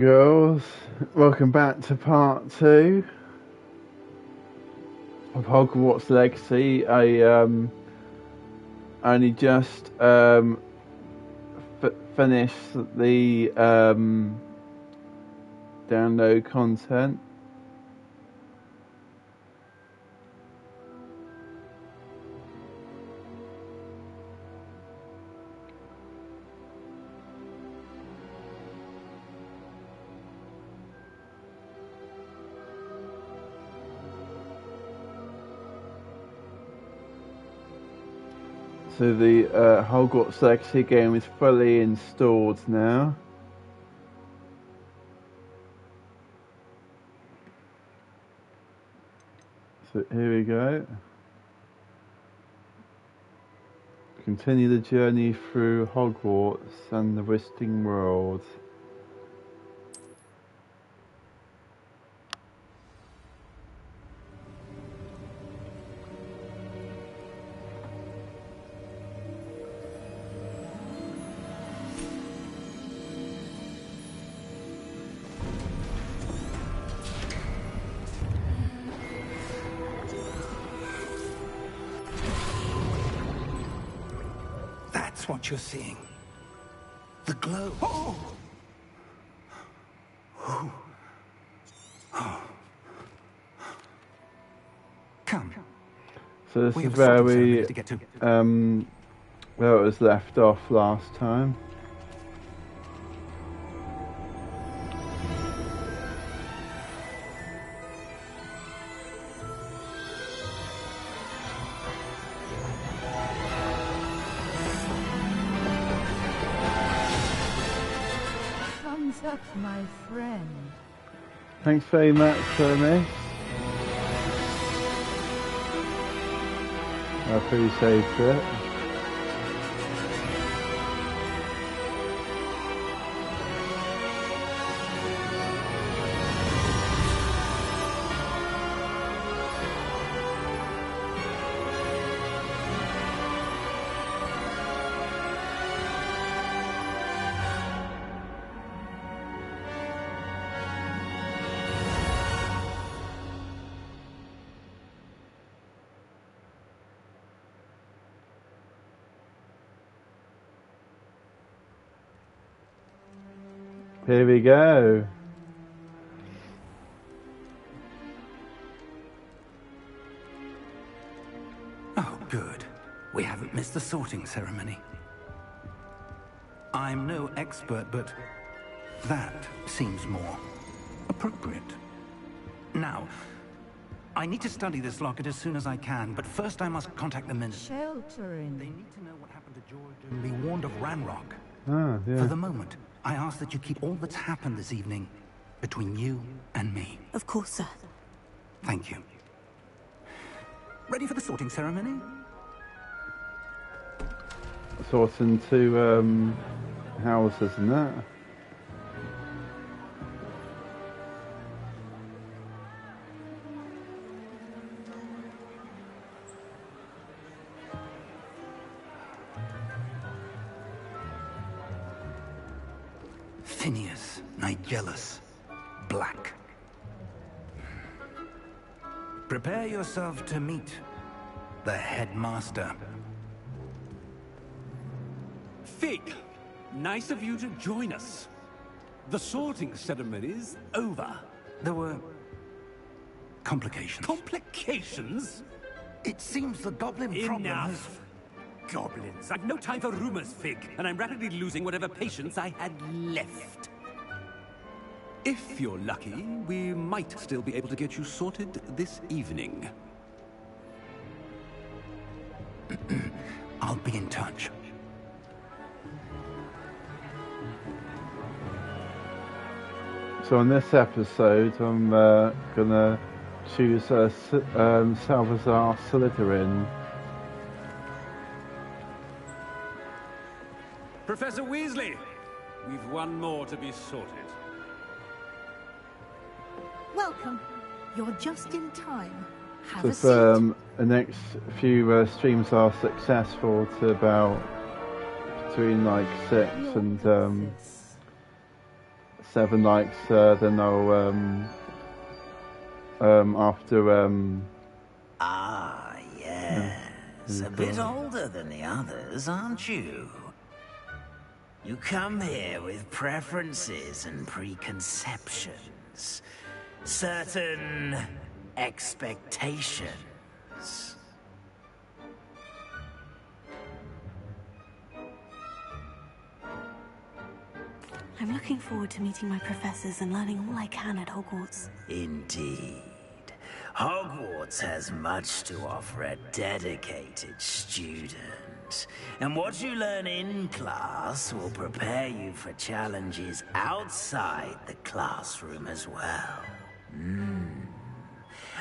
Girls, welcome back to part 2 of Hogwarts Legacy. I only just finished the download content. So the Hogwarts Legacy game is fully installed now. So here we go. Continue the journey through Hogwarts and the Wizarding World. That's what you're seeing. The glow. Oh! Oh. Oh. Come. So this is where we where it was left off last time. Thumbs up, my friend. Thanks very much, Miss. I appreciate it. Here we go. Oh, good. We haven't missed the sorting ceremony. I'm no expert, but that seems more appropriate. Now, I need to study this locket as soon as I can, but first I must contact the minister. Sheltering. They need to know what happened to George and be warned of Ranrock. Ah, yeah. For the moment, I ask that you keep all that's happened this evening between you and me. Of course, sir. Thank you. Ready for the sorting ceremony? Sorting two houses and that. Phineas, Nigellus, Black. Prepare yourself to meet the headmaster. Fig, nice of you to join us. The sorting ceremony's over. There were complications. Complications? It seems the goblin problem has... Enough. Goblins. I've no time for rumors, Fig, and I'm rapidly losing whatever patience I had left. If you're lucky, we might still be able to get you sorted this evening. I'll be in touch. So on this episode, I'm gonna choose Salazar Slytherin. Professor Weasley, we've one more to be sorted. Welcome. You're just in time. Have So a if seat. the next few streams are successful to about between like 6 and 7 likes, then I'll after Ah, yes. A bit older than the others, aren't you? You come here with preferences and preconceptions. Certain expectations. I'm looking forward to meeting my professors and learning all I can at Hogwarts. Indeed. Hogwarts has much to offer a dedicated student. And what you learn in class will prepare you for challenges outside the classroom as well.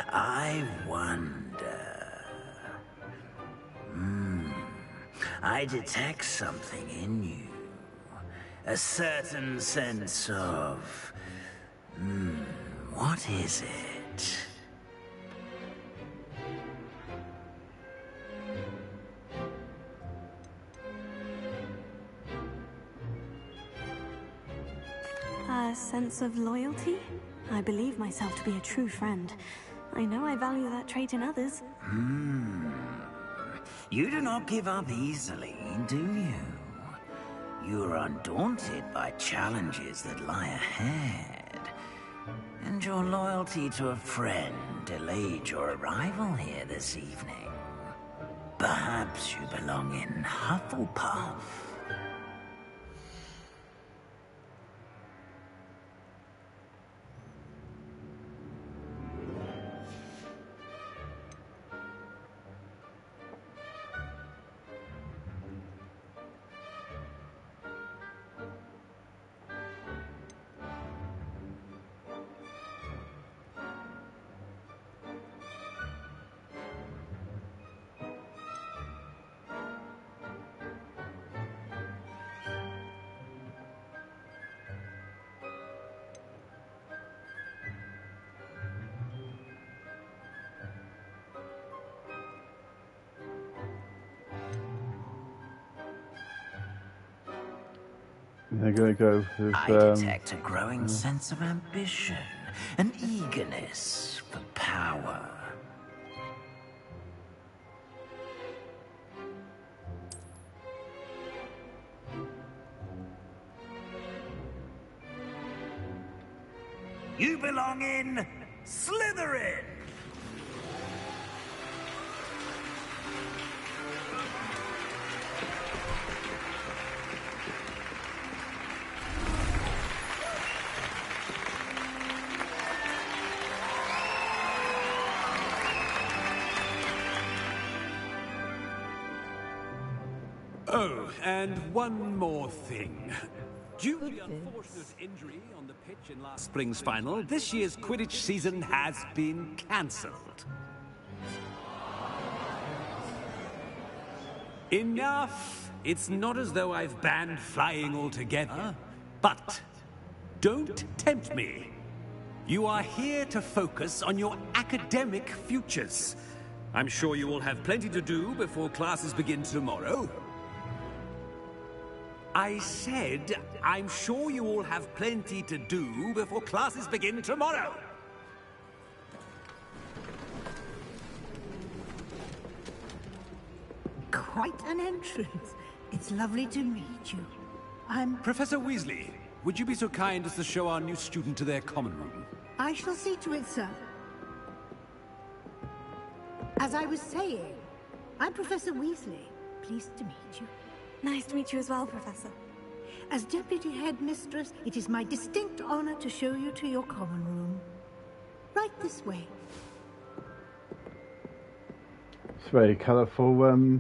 I wonder... I detect something in you. A certain sense of... what is it? A sense of loyalty? I believe myself to be a true friend. I know I value that trait in others. You do not give up easily, do you? You are undaunted by challenges that lie ahead. And your loyalty to a friend delayed your arrival here this evening. Perhaps you belong in Hufflepuff. they're going to go with. I detect a growing sense of ambition, an eagerness for power. You belong in Slytherin! Oh, and one more thing. Due to the unfortunate injury on the pitch in last spring's final, this year's Quidditch season has been cancelled. Enough! It's not as though I've banned flying altogether, but don't tempt me. You are here to focus on your academic futures. I'm sure you will have plenty to do before classes begin tomorrow. I said, I'm sure you all have plenty to do before classes begin tomorrow. Quite an entrance. It's lovely to meet you. Professor Weasley, would you be so kind as to show our new student to their common room? I shall see to it, sir. As I was saying, I'm Professor Weasley. Pleased to meet you. Nice to meet you as well, Professor. As Deputy Headmistress, it is my distinct honor to show you to your common room. Right this way. It's very colourful,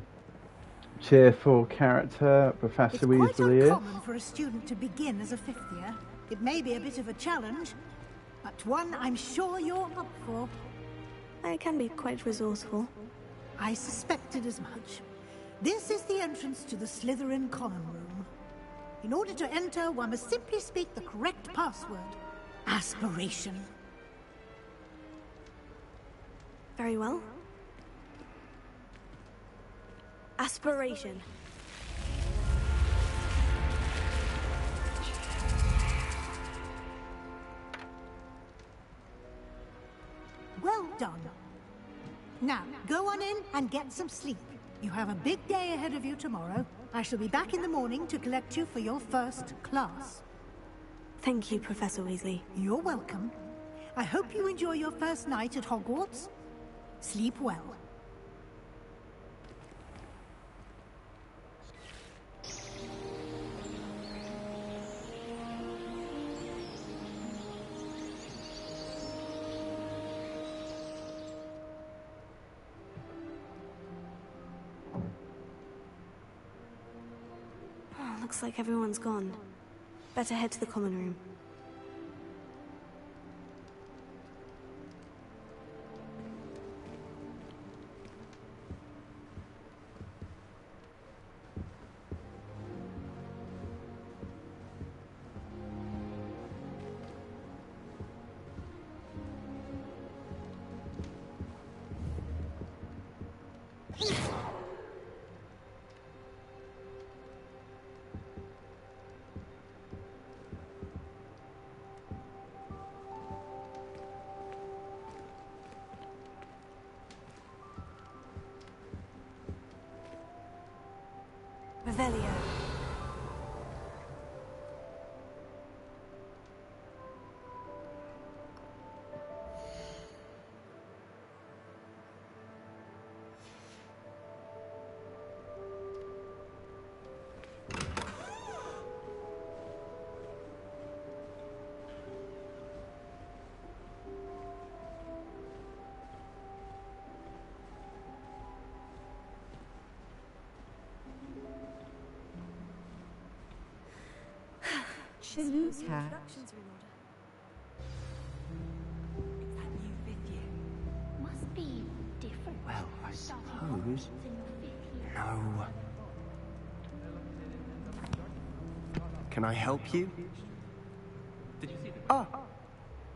cheerful character, Professor Weasley It's quite uncommon for a student to begin as a fifth year. It may be a bit of a challenge, but one I'm sure you're up for. I can be quite resourceful. I suspected as much. This is the entrance to the Slytherin common room. In order to enter, one must simply speak the correct password. Aspiration. Very well. Aspiration. Well done. Now, go on in and get some sleep. You have a big day ahead of you tomorrow. I shall be back in the morning to collect you for your first class. Thank you, Professor Weasley. You're welcome. I hope you enjoy your first night at Hogwarts. Sleep well. Looks like everyone's gone. Better head to the common room. Revelio. Shaluka. Must be different. Well, I suppose. No. Can I help you? Ah,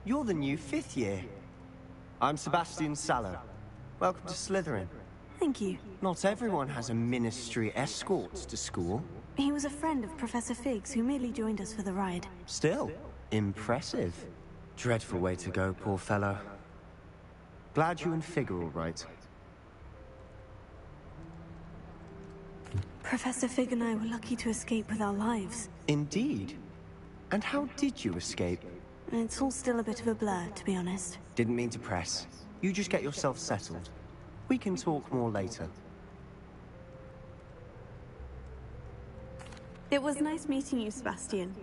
you're the new 5th year. I'm Sebastian Sallow. Welcome to Slytherin. Thank you. Not everyone has a ministry escort to school. He was a friend of Professor Fig's who merely joined us for the ride. Still, impressive. Dreadful way to go, poor fellow. Glad you and Fig are all right. Professor Fig and I were lucky to escape with our lives. Indeed. And how did you escape? It's all still a bit of a blur, to be honest. Didn't mean to press. You just get yourself settled. We can talk more later. It was nice meeting you, Sebastian.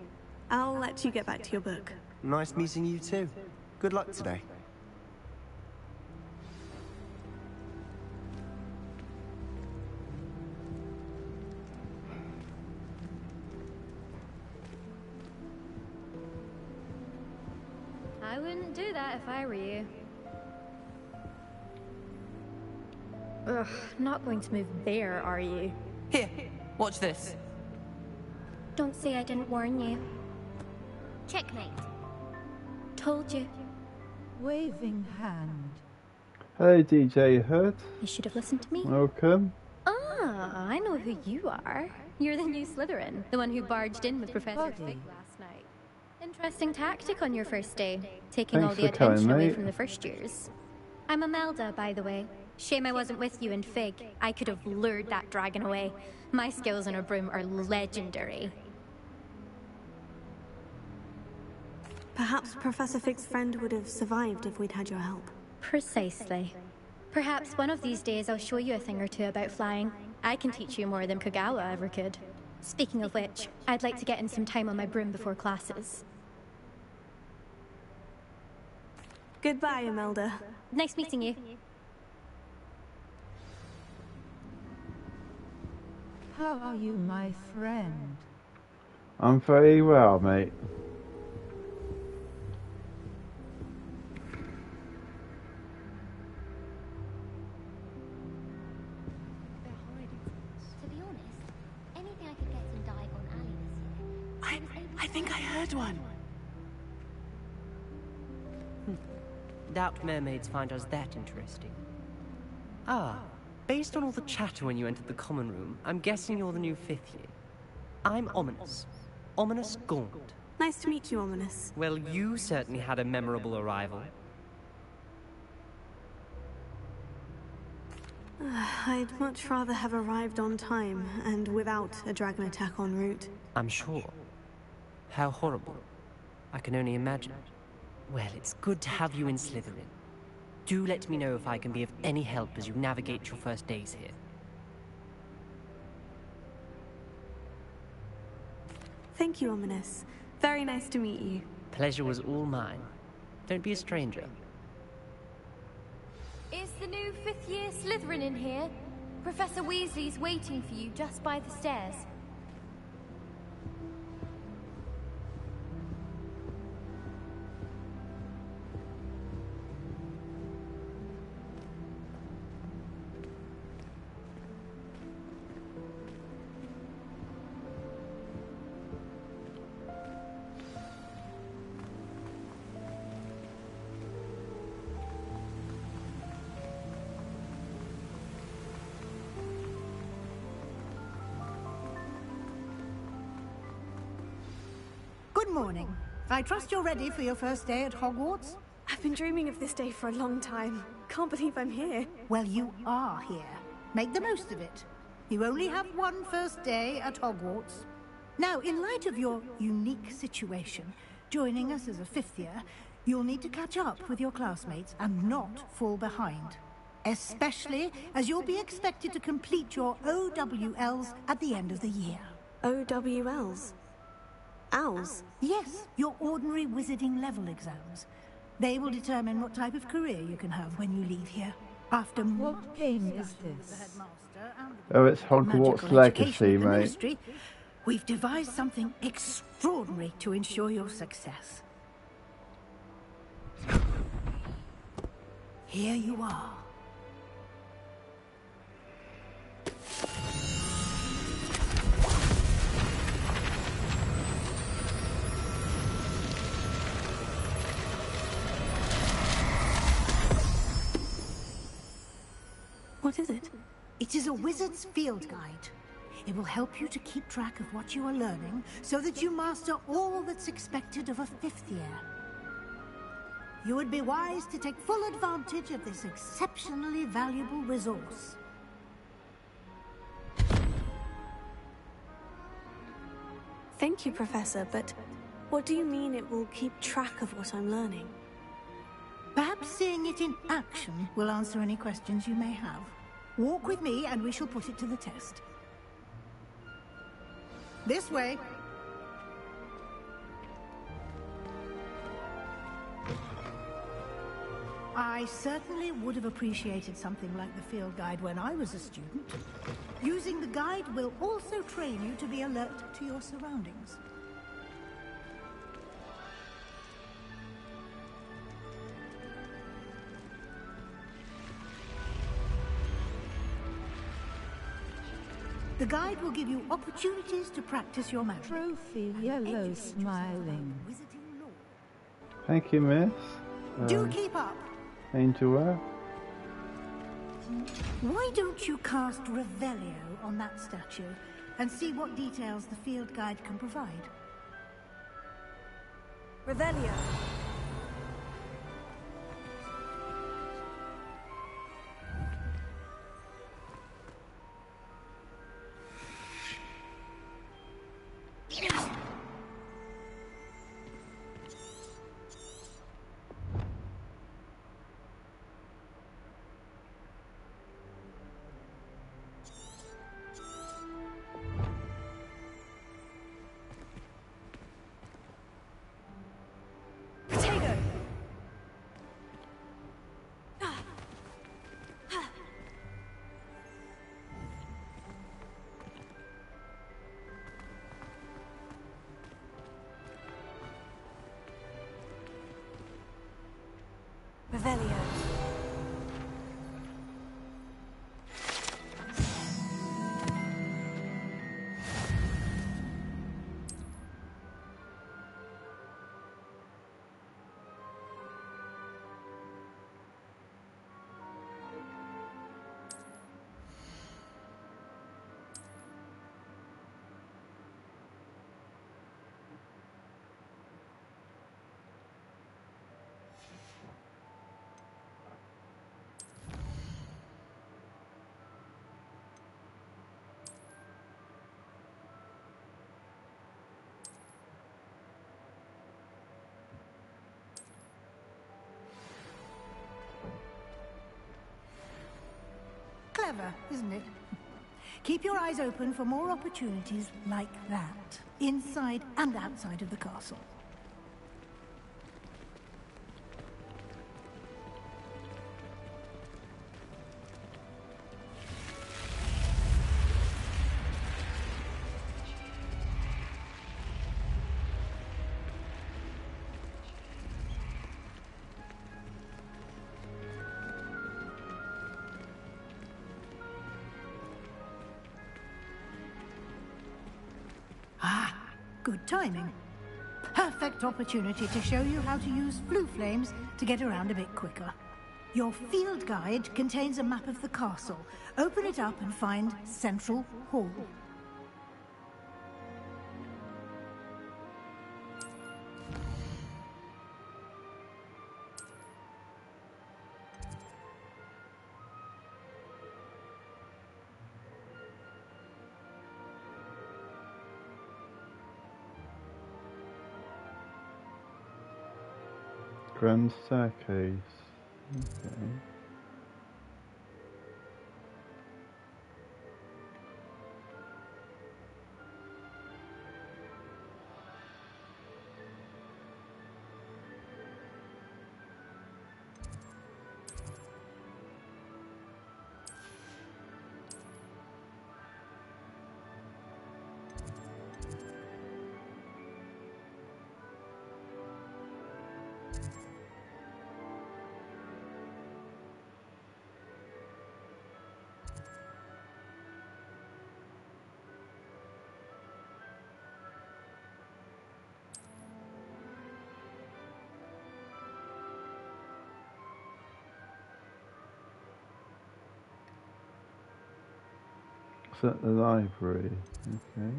I'll let you get back to your book. Nice meeting you too. Good luck today. I wouldn't do that if I were you. Ugh, not going to move there, are you? Here, watch this. Don't say I didn't warn you. Checkmate. Told you. Waving hand. Hello, DJ Hood. You should have listened to me. Welcome. Ah, I know who you are. You're the new Slytherin, the one who barged in with Professor Fig last night. Interesting tactic on your first day, taking Thanks all the for coming, attention away mate. from the first years. I'm Imelda, by the way. Shame I wasn't with you in Fig. I could have lured that dragon away. My skills on a broom are legendary. Perhaps Professor Fig's friend would have survived if we'd had your help. Precisely. Perhaps one of these days I'll show you a thing or two about flying. I can teach you more than Kagawa ever could. Speaking of which, I'd like to get in some time on my broom before classes. Goodbye, Imelda. Nice meeting you. How are you, my friend? I'm very well, mate. To be honest, anything I could get from Diagon Alley this year. I think I heard one. Doubt mermaids find us that interesting. Ah, based on all the chatter when you entered the common room, I'm guessing you're the new 5th year. I'm Ominous. Ominous Gaunt. Nice to meet you, Ominous. Well, you certainly had a memorable arrival. I'd much rather have arrived on time and without a dragon attack en route. I'm sure. How horrible. I can only imagine. Well, it's good to have you in Slytherin. Do let me know if I can be of any help as you navigate your first days here. Thank you, Ominous. Very nice to meet you. Pleasure was all mine. Don't be a stranger. Is the new fifth-year Slytherin in here? Professor Weasley's waiting for you just by the stairs. Good morning. I trust you're ready for your first day at Hogwarts? I've been dreaming of this day for a long time. Can't believe I'm here. Well, you are here. Make the most of it. You only have one first day at Hogwarts. Now, in light of your unique situation, joining us as a fifth year, you'll need to catch up with your classmates and not fall behind. Especially as you'll be expected to complete your OWLs at the end of the year. OWLs? Owls? Yes, your ordinary wizarding level exams. They will determine what type of career you can have when you leave here. After What game is this? Oh, it's Hogwarts Legacy, mate. Ministry, we've devised something extraordinary to ensure your success. Here you are. What is it? It is a wizard's field guide. It will help you to keep track of what you are learning so that you master all that's expected of a fifth year. You would be wise to take full advantage of this exceptionally valuable resource. Thank you, Professor, but what do you mean it will keep track of what I'm learning? Perhaps seeing it in action will answer any questions you may have. Walk with me and we shall put it to the test. This way. I certainly would have appreciated something like the field guide when I was a student. Using the guide will also train you to be alert to your surroundings. The guide will give you opportunities to practice your magic. Trophy yellow smiling. Thank you, miss. Do keep up. Angela. Why don't you cast Revelio on that statue and see what details the field guide can provide? Revelio. Revelio. Clever, isn't it? Keep your eyes open for more opportunities like that, inside and outside of the castle. Good timing. Perfect opportunity to show you how to use flue flames to get around a bit quicker. Your field guide contains a map of the castle. Open it up and find Central Hall. Grand staircase. Okay. Is that the library? Okay.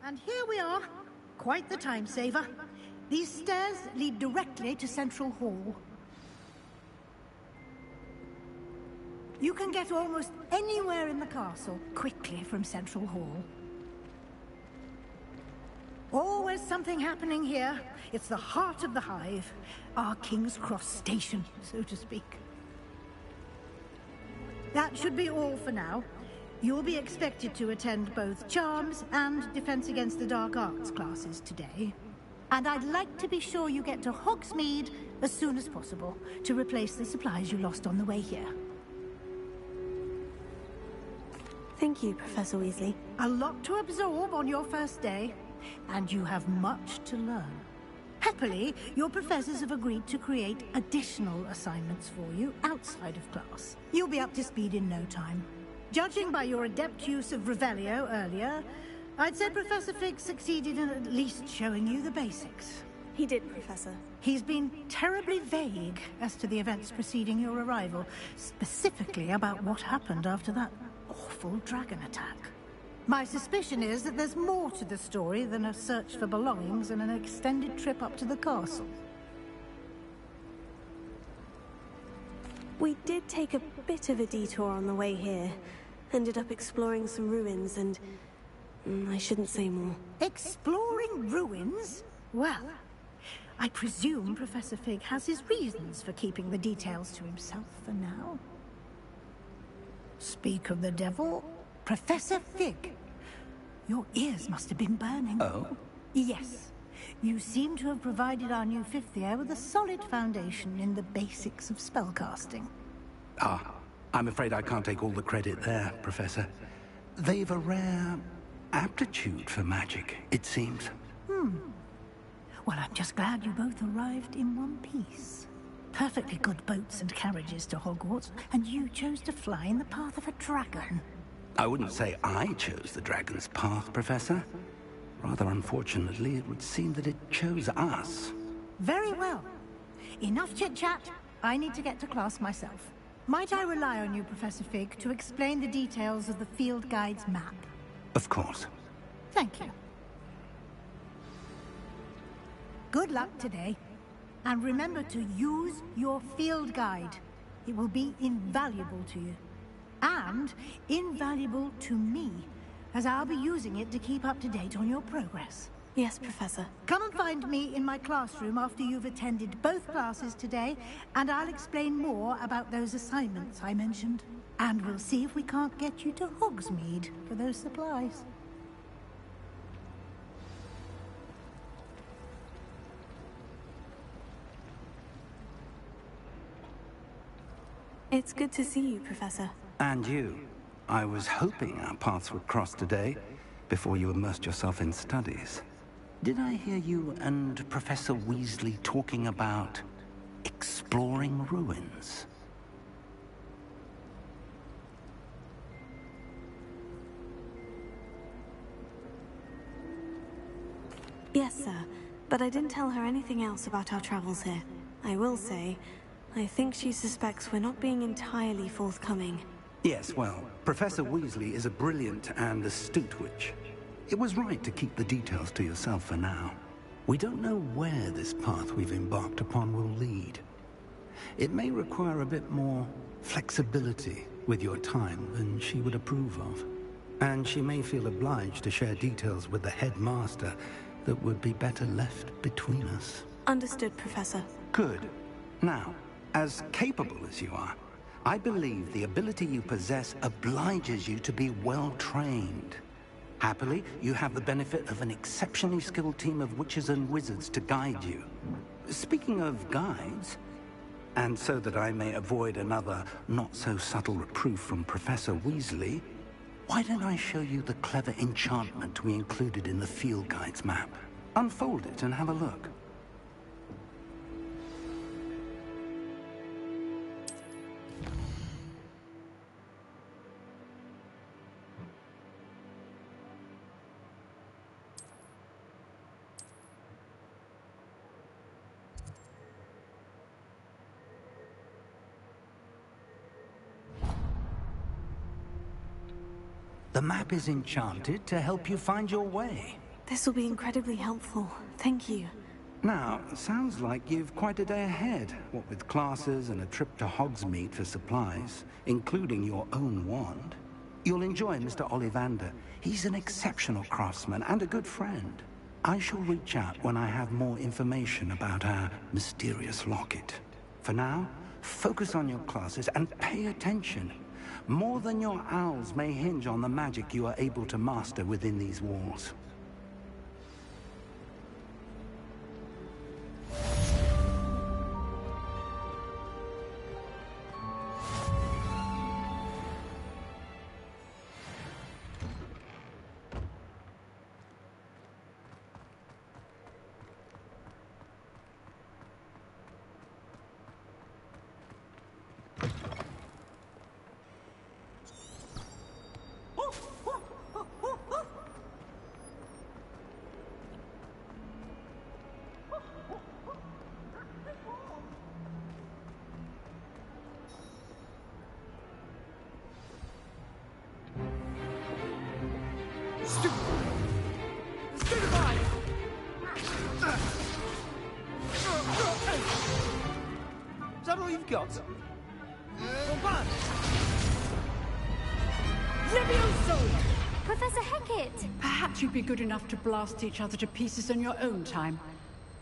And here we are. Quite the time saver. These stairs lead directly to Central Hall. You can get almost anywhere in the castle quickly from Central Hall. Always something happening here. It's the heart of the Hive. Our King's Cross station, so to speak. That should be all for now. You'll be expected to attend both Charms and Defense Against the Dark Arts classes today. And I'd like to be sure you get to Hogsmeade as soon as possible to replace the supplies you lost on the way here. Thank you, Professor Weasley. A lot to absorb on your first day, and you have much to learn. Happily, your professors have agreed to create additional assignments for you outside of class. You'll be up to speed in no time. Judging by your adept use of Revelio earlier, I'd say Professor Fig succeeded in at least showing you the basics. He did, Professor. He's been terribly vague as to the events preceding your arrival, specifically about what happened after that awful dragon attack. My suspicion is that there's more to the story than a search for belongings and an extended trip up to the castle. We did take a bit of a detour on the way here. Ended up exploring some ruins and... I shouldn't say more. Exploring ruins? Well, I presume Professor Fig has his reasons for keeping the details to himself for now. Speak of the devil, Professor Fig. Your ears must have been burning. Oh? Yes. You seem to have provided our new fifth year with a solid foundation in the basics of spellcasting. Ah, I'm afraid I can't take all the credit there, Professor. They've a rare aptitude for magic, it seems. Well, I'm just glad you both arrived in one piece. Perfectly good boats and carriages to Hogwarts, and you chose to fly in the path of a dragon. I wouldn't say I chose the dragon's path, Professor. Rather unfortunately, it would seem that it chose us. Very well. Enough chit-chat. I need to get to class myself. Might I rely on you, Professor Fig, to explain the details of the field guide's map? Of course. Thank you. Good luck today. And remember to use your field guide. It will be invaluable to you. And invaluable to me, as I'll be using it to keep up to date on your progress. Yes, Professor. Come and find me in my classroom after you've attended both classes today, and I'll explain more about those assignments I mentioned. And we'll see if we can't get you to Hogsmeade for those supplies. It's good to see you, Professor. And you. I was hoping our paths would cross today, before you immersed yourself in studies. Did I hear you and Professor Weasley talking about exploring ruins? Yes, sir. But I didn't tell her anything else about our travels here. I will say, I think she suspects we're not being entirely forthcoming. Yes, well, Professor Weasley is a brilliant and astute witch. It was right to keep the details to yourself for now. We don't know where this path we've embarked upon will lead. It may require a bit more flexibility with your time than she would approve of. And she may feel obliged to share details with the headmaster that would be better left between us. Understood, Professor. Good. Now, as capable as you are, I believe the ability you possess obliges you to be well-trained. Happily, you have the benefit of an exceptionally skilled team of witches and wizards to guide you. Speaking of guides, and so that I may avoid another not-so-subtle reproof from Professor Weasley, why don't I show you the clever enchantment we included in the field guide's map? Unfold it and have a look. The map is enchanted to help you find your way. This will be incredibly helpful. Thank you. Now, sounds like you've quite a day ahead, what with classes and a trip to Hogsmeade for supplies, including your own wand. You'll enjoy Mr. Ollivander. He's an exceptional craftsman and a good friend. I shall reach out when I have more information about our mysterious locket. For now, focus on your classes and pay attention. More than your owls may hinge on the magic you are able to master within these walls. Is that all you've got? Levioso! Professor Hecat! Perhaps you'd be good enough to blast each other to pieces in your own time.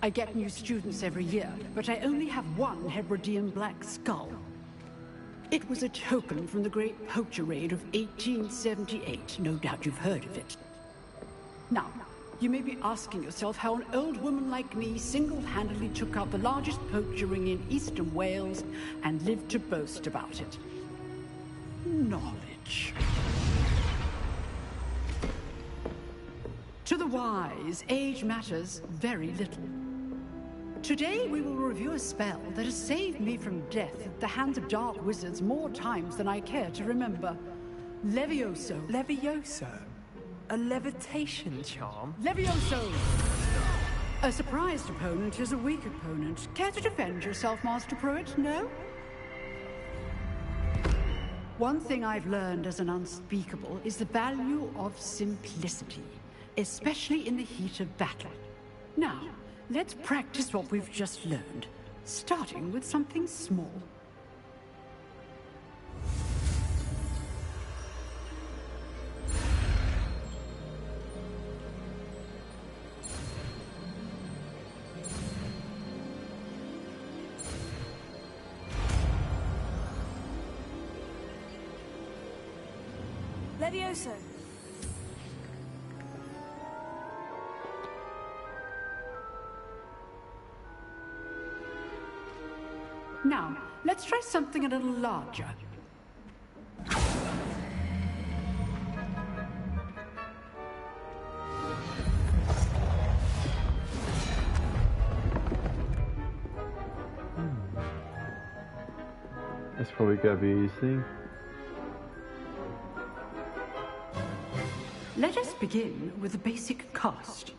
I get new students every year, but I only have one Hebridean black skull. It was a token from the Great Poacher Raid of 1878. No doubt you've heard of it. Now, you may be asking yourself how an old woman like me single-handedly took out the largest poacher ring in eastern Wales and lived to boast about it. Knowledge. To the wise, age matters very little. Today we will review a spell that has saved me from death at the hands of dark wizards more times than I care to remember. Levioso. Levioso? A levitation charm? Levioso! A surprised opponent is a weak opponent. Care to defend yourself, Master Pruitt? No? One thing I've learned as an unspeakable is the value of simplicity, especially in the heat of battle. Now, let's practice what we've just learned, starting with something small. Levioso! Now, let's try something a little larger. It's probably gonna be easy. Let us begin with the basic cast.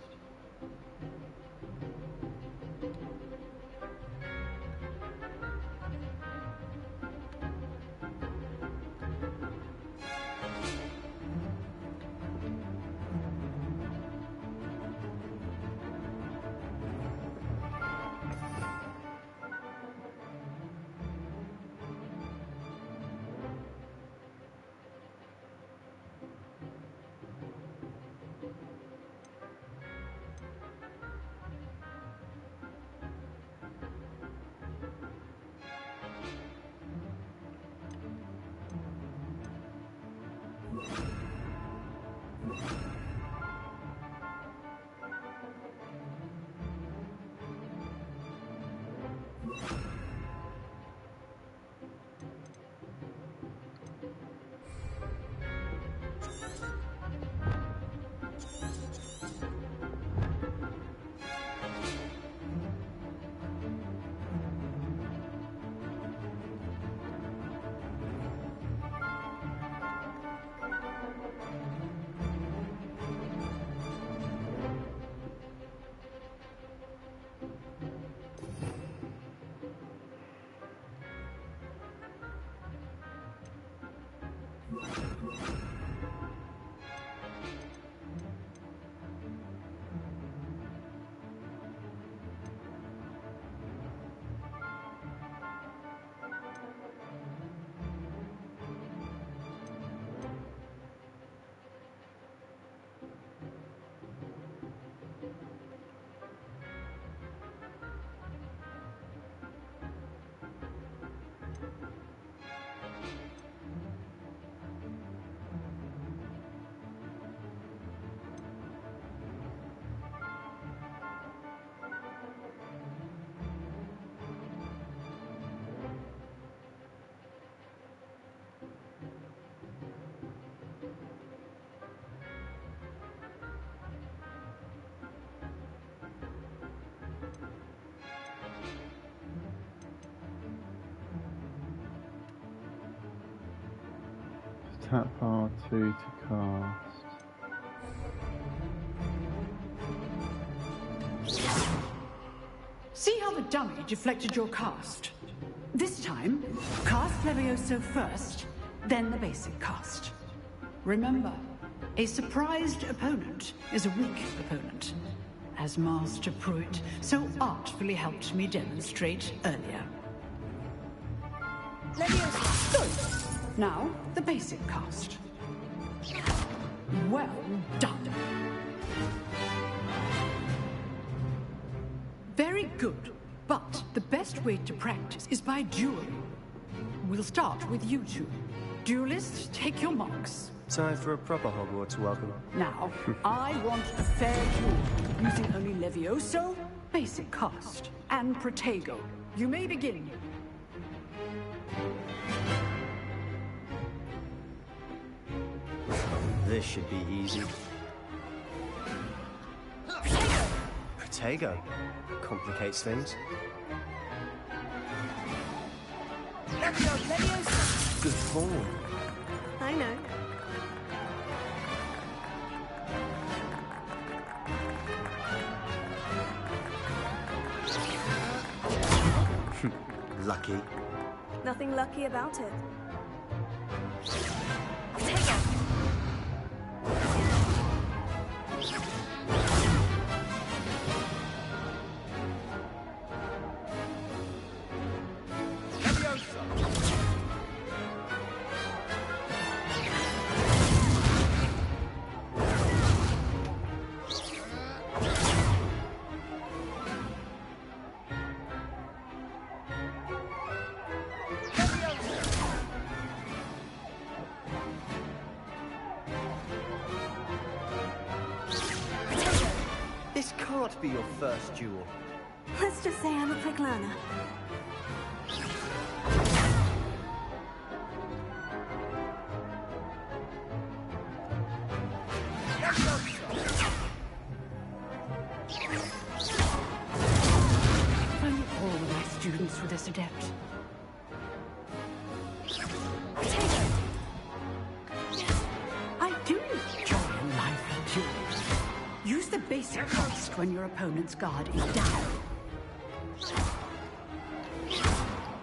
Tap R2 to cast. See how the dummy deflected your cast? This time, cast Levioso first, then the basic cast. Remember, a surprised opponent is a weak opponent, as Master Pruitt so artfully helped me demonstrate earlier. Levioso! Good! Now, the basic cast. Well done. Very good, but the best way to practice is by dueling. We'll start with you two. Duelists, take your marks. Time for a proper Hogwarts welcome. Now, I want a fair duel, using only Levioso, basic cast, and Protego. You may begin. This should be easy. Protego. Complicates things. Levioso! Good form. I know. Lucky. Nothing lucky about it. can't be your first duel. Let's just say I'm a quick learner. Only all the right students for this adept. I do enjoy a lively duel. Use the basic thrust when your opponent's guard is down.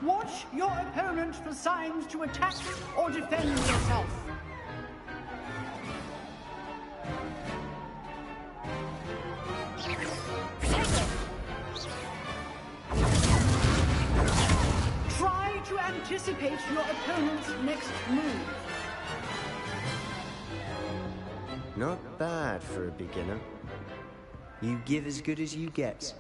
Watch your opponent for signs to attack or defend yourself. Try to anticipate your opponent's next move. Not bad for a beginner. You give as good as you get.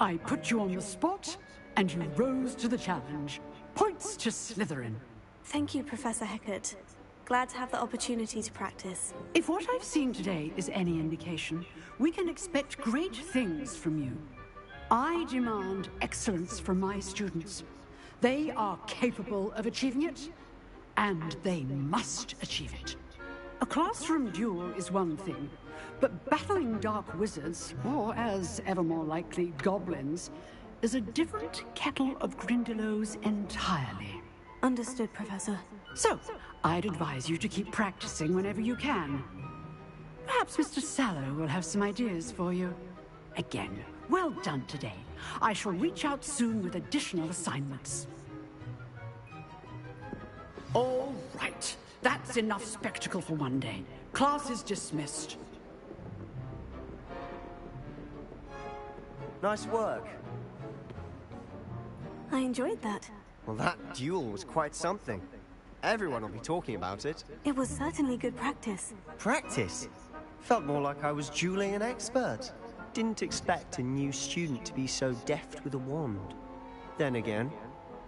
I put you on the spot, and you rose to the challenge. Points to Slytherin. Thank you, Professor Hecat. Glad to have the opportunity to practice. If what I've seen today is any indication, we can expect great things from you. I demand excellence from my students. They are capable of achieving it, and they must achieve it. A classroom duel is one thing, but battling dark wizards, or as ever more likely, goblins, is a different kettle of Grindylows entirely. Understood, Professor. So, I'd advise you to keep practicing whenever you can. Perhaps Mr. Sallow will have some ideas for you. Again, well done today. I shall reach out soon with additional assignments. All right. That's enough spectacle for one day. Class is dismissed. Nice work. I enjoyed that. Well, that duel was quite something. Everyone will be talking about it. It was certainly good practice. Practice? Felt more like I was dueling an expert. Didn't expect a new student to be so deft with a wand. Then again,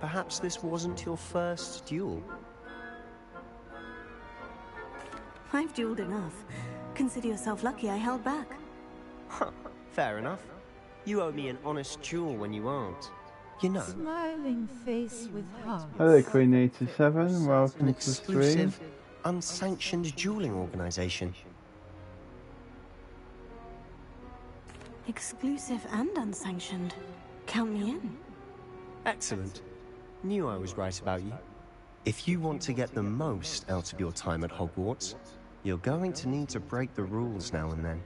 perhaps this wasn't your first duel. I've dueled enough. Consider yourself lucky I held back. Huh, fair enough. You owe me an honest duel when you aren't. You know. Smiling face with heart. Hello, Queen 87. Welcome An to the stream. exclusive, unsanctioned dueling organization. Exclusive and unsanctioned. Count me in. Excellent. Knew I was right about you. If you want to get the most out of your time at Hogwarts, you're going to need to break the rules now and then.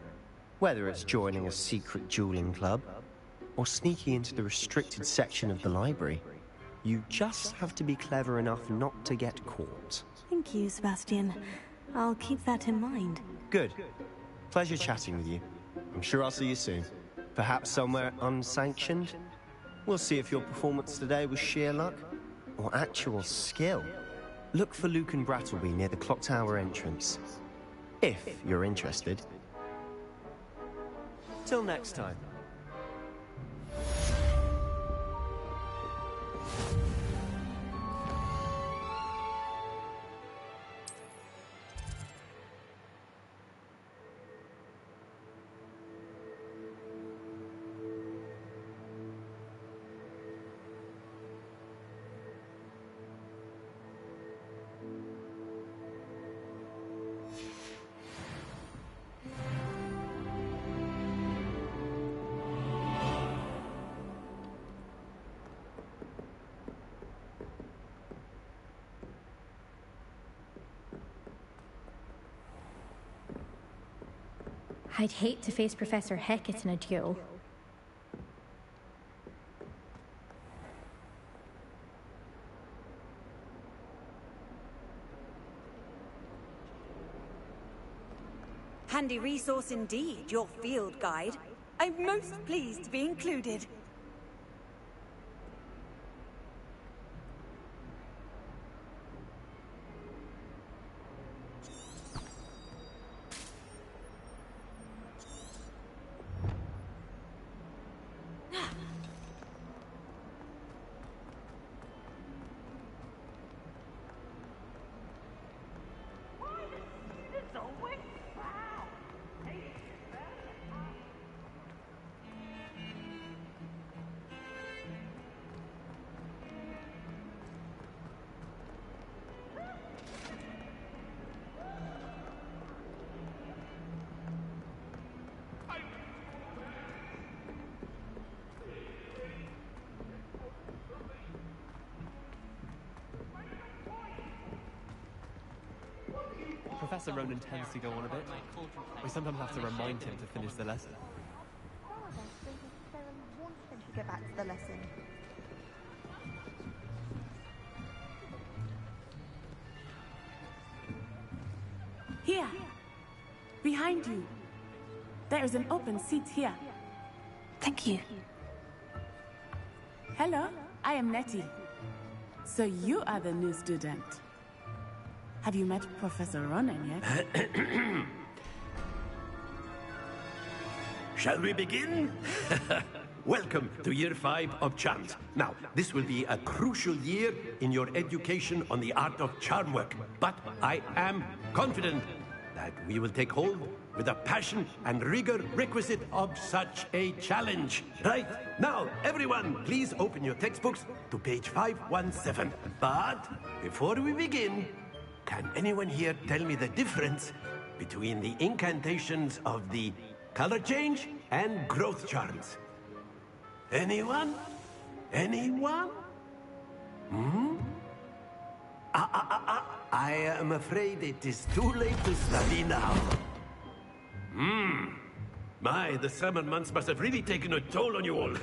Whether it's joining a secret dueling club, or sneaking into the restricted section of the library, you just have to be clever enough not to get caught. Thank you, Sebastian. I'll keep that in mind. Good. Pleasure chatting with you. I'm sure I'll see you soon. Perhaps somewhere unsanctioned? We'll see if your performance today was sheer luck, or actual skill. Look for Luke and Brattleby near the clock tower entrance. If you're interested. Till next time. I'd hate to face Professor Hecat in a duel. Handy resource indeed, your field guide. I'm most pleased to be included. Professor Ronan tends to go on a bit. We sometimes have to remind him to finish the lesson. To get back to the lesson. Here! Behind you! There is an open seat here. Thank you. Hello, I am Nettie. So you are the new student. Have you met Professor Ronan yet? Shall we begin? Welcome to Year 5 of Charms. Now, this will be a crucial year in your education on the art of charm work. But I am confident that we will take hold with the passion and rigor requisite of such a challenge. Right? Now, everyone, please open your textbooks to page 517. But before we begin, can anyone here tell me the difference between the incantations of the color change and growth charms? Anyone? Anyone? I am afraid it is too late to study now. My, the summer months must have really taken a toll on you all.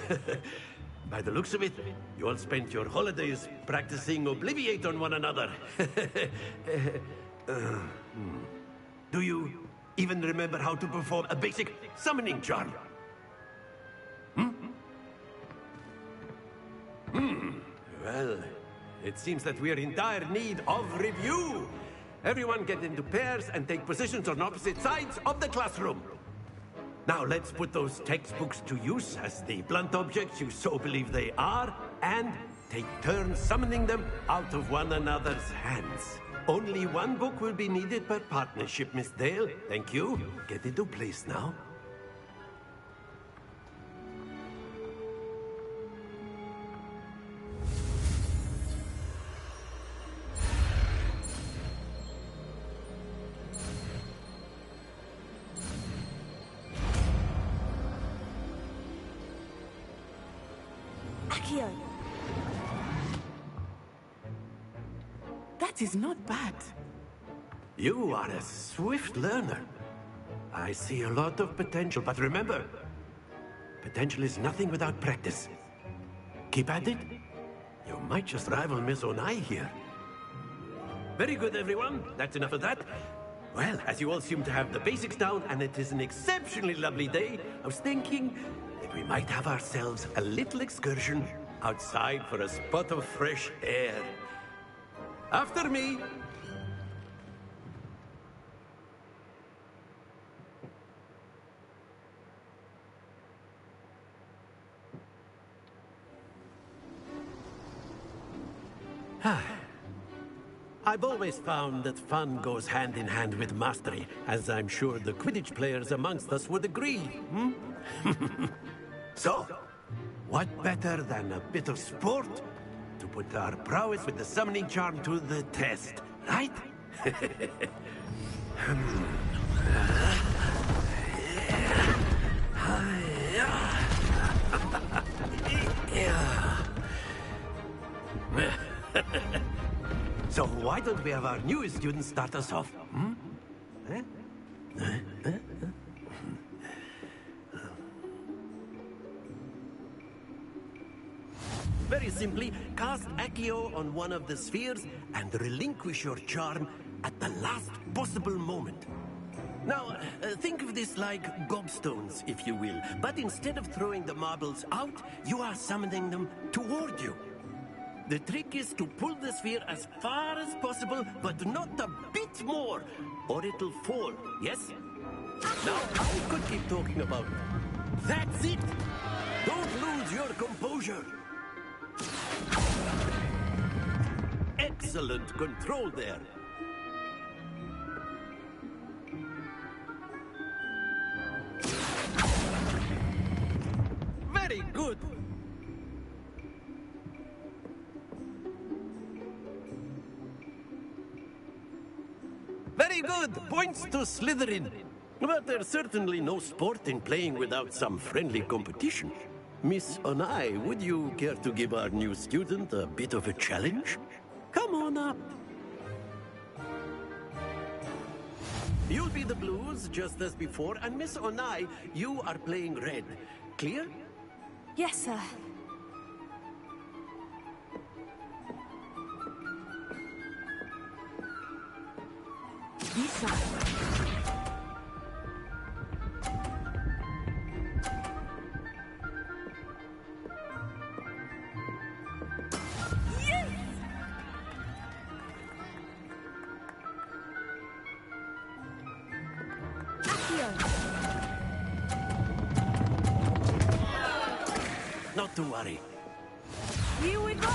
By the looks of it, you all spent your holidays practicing Obliviate on one another. Do you even remember how to perform a basic summoning charm? Well, it seems that we are in dire need of review. Everyone get into pairs and take positions on opposite sides of the classroom. Now let's put those textbooks to use as the blunt objects you so believe they are, and take turns summoning them out of one another's hands. Only one book will be needed per partnership, Miss Dale. Thank you. Get into place now. That is not bad. You are a swift learner. I see a lot of potential, but remember, potential is nothing without practice. Keep at it. You might just rival Miss Onai here. Very good, everyone. That's enough of that. Well, as you all seem to have the basics down, and it is an exceptionally lovely day, I was thinking that we might have ourselves a little excursion outside for a spot of fresh air. After me. I've always found that fun goes hand in hand with mastery, as I'm sure the Quidditch players amongst us would agree. So, what better than a bit of sport to put our prowess with the summoning charm to the test, right? So why don't we have our newest student start us off? Very simply, cast Accio on one of the spheres and relinquish your charm at the last possible moment. Now, think of this like gobstones, if you will. But instead of throwing the marbles out, you are summoning them toward you. The trick is to pull the sphere as far as possible, but not a bit more, or it'll fall, yes? Now, I could keep talking about it. That's it! Don't lose your composure! Excellent control there. Very good. Very good. Points to Slytherin. But there's certainly no sport in playing without some friendly competition. Miss Onai, would you care to give our new student a bit of a challenge? Come on up. You'll be the blues, just as before, and Miss Onai, you are playing red. Clear? Yes, sir. Lisa. Not to worry. Here we go!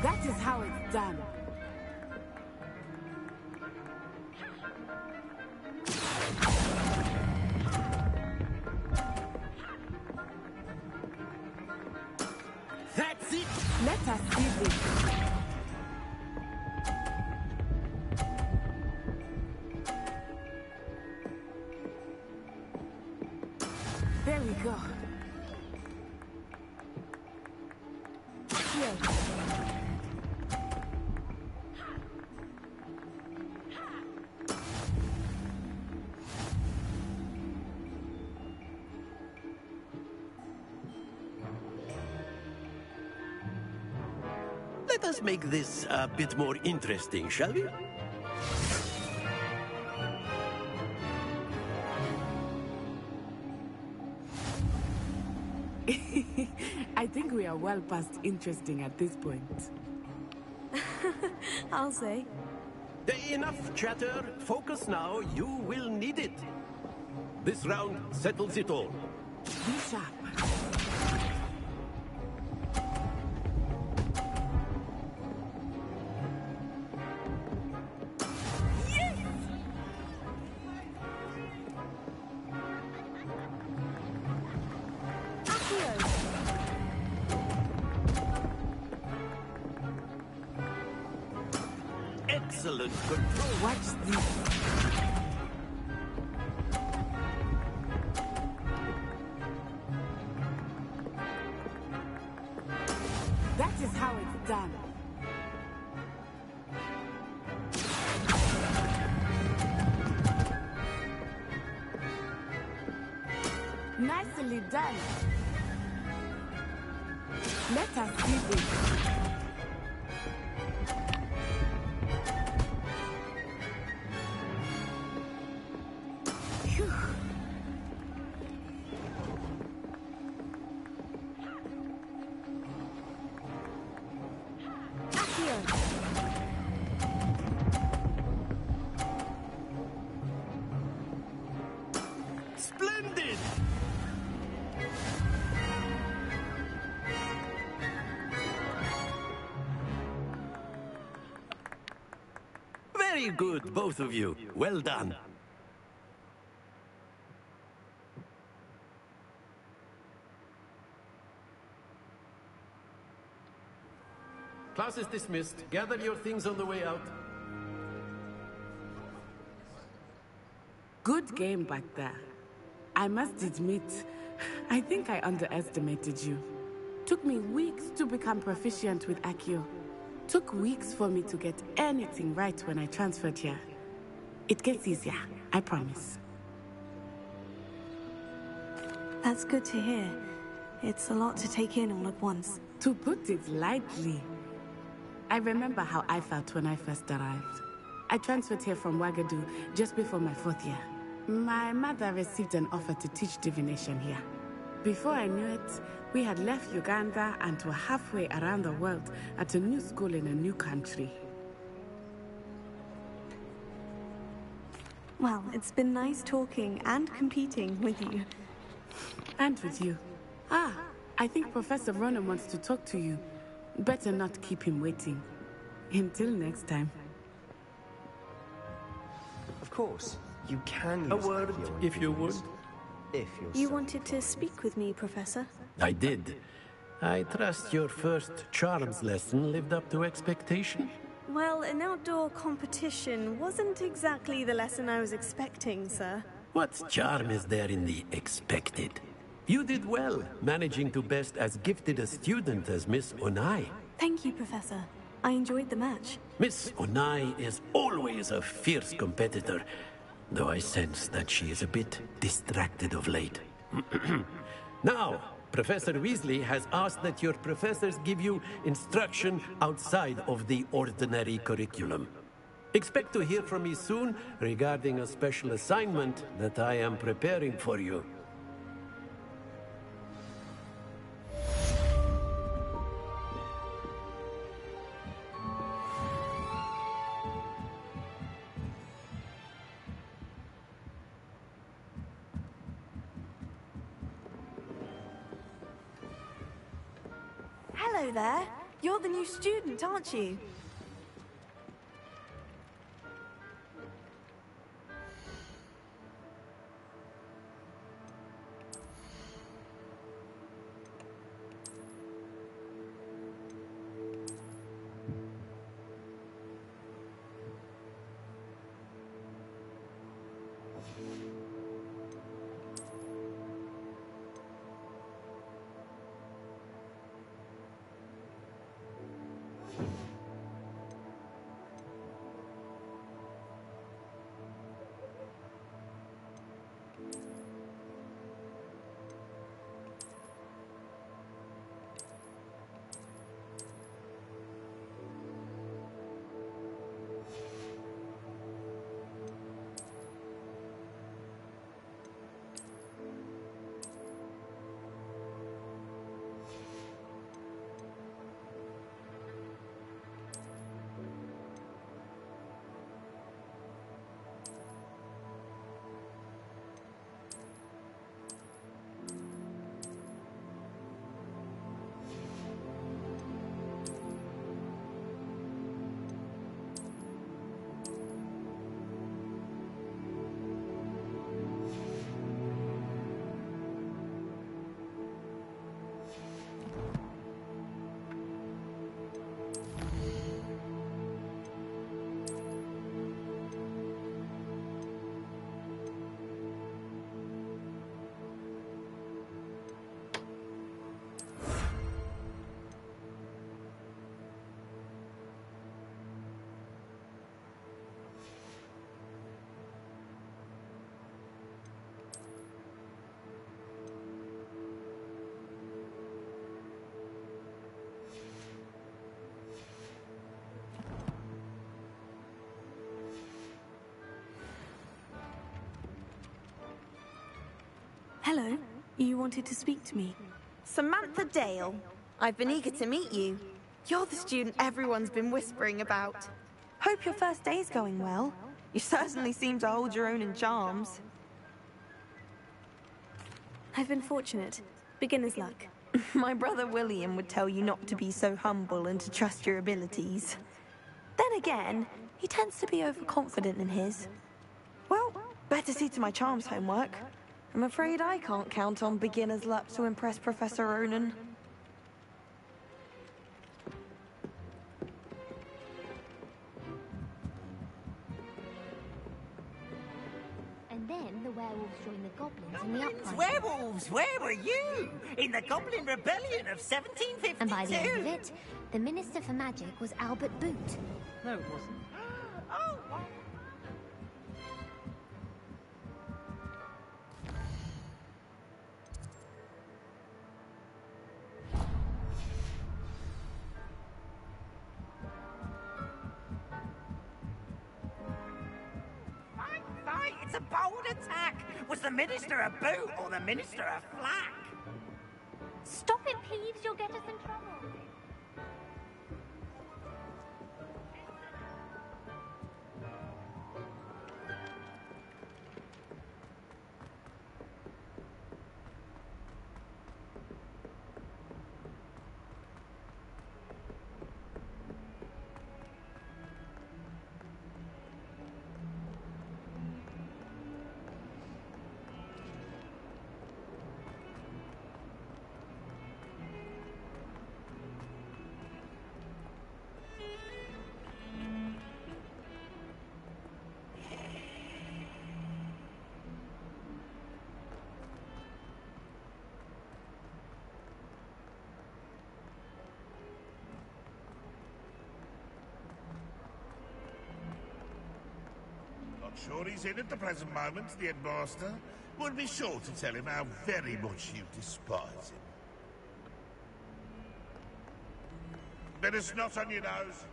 That is how it's done. That's it! Let us see this. There we go. Here. Let us make this a bit more interesting, shall we? I think we are well past interesting at this point. I'll say. Enough chatter. Focus now. You will need it. This round settles it all. Be sharp. Excellent control. Watch this. That is how it's done. Nicely done. Let us see this. Splendid! Very good, both of you. Well done. Class is dismissed. Gather your things on the way out. Good game back there. I must admit, I think I underestimated you. Took me weeks to become proficient with Accio. Took weeks for me to get anything right when I transferred here. It gets easier, I promise. That's good to hear. It's a lot to take in all at once. To put it lightly, I remember how I felt when I first arrived. I transferred here from Wagadu just before my 4th year. My mother received an offer to teach divination here. Before I knew it, we had left Uganda and were halfway around the world at a new school in a new country. Well, it's been nice talking and competing with you. And with you. Ah, I think Professor Ronan wants to talk to you. Better not keep him waiting. Until next time. Of course, you can use A word, Accio if you would. If you're You so wanted to speak with me, Professor? I did. I trust your first charms lesson lived up to expectation. Well, an outdoor competition wasn't exactly the lesson I was expecting, sir. What charm is there in the expected? You did well, managing to best as gifted a student as Miss Onai. Thank you, Professor. I enjoyed the match. Miss Onai is always a fierce competitor, though I sense that she is a bit distracted of late. Now, Professor Weasley has asked that your professors give you instruction outside of the ordinary curriculum. Expect to hear from me soon regarding a special assignment that I am preparing for you. Hello there. You're the new student, aren't you? Hello. You wanted to speak to me? Samantha Dale. I've been eager to meet you. You're the student everyone's been whispering about. Hope your first day's going well. You certainly seem to hold your own in charms. I've been fortunate. Beginner's luck. My brother William would tell you not to be so humble and to trust your abilities. Then again, he tends to be overconfident in his. Well, better see to my charms homework. I'm afraid I can't count on beginner's luck to impress Professor Ronan. And then the werewolves joined the goblins in the uprising. Werewolves, where were you? In the Goblin Rebellion of 1752? And by the end of it, the Minister for Magic was Albert Boot. No, it wasn't. Oh, fight! It's a bold attack! Was the Minister a boot or the Minister a flack? Stop it, Peeves, you'll get us in trouble. sure he's in at the present moment, the headmaster. Would be sure to tell him how very much you despise him. Bit of snot on your nose.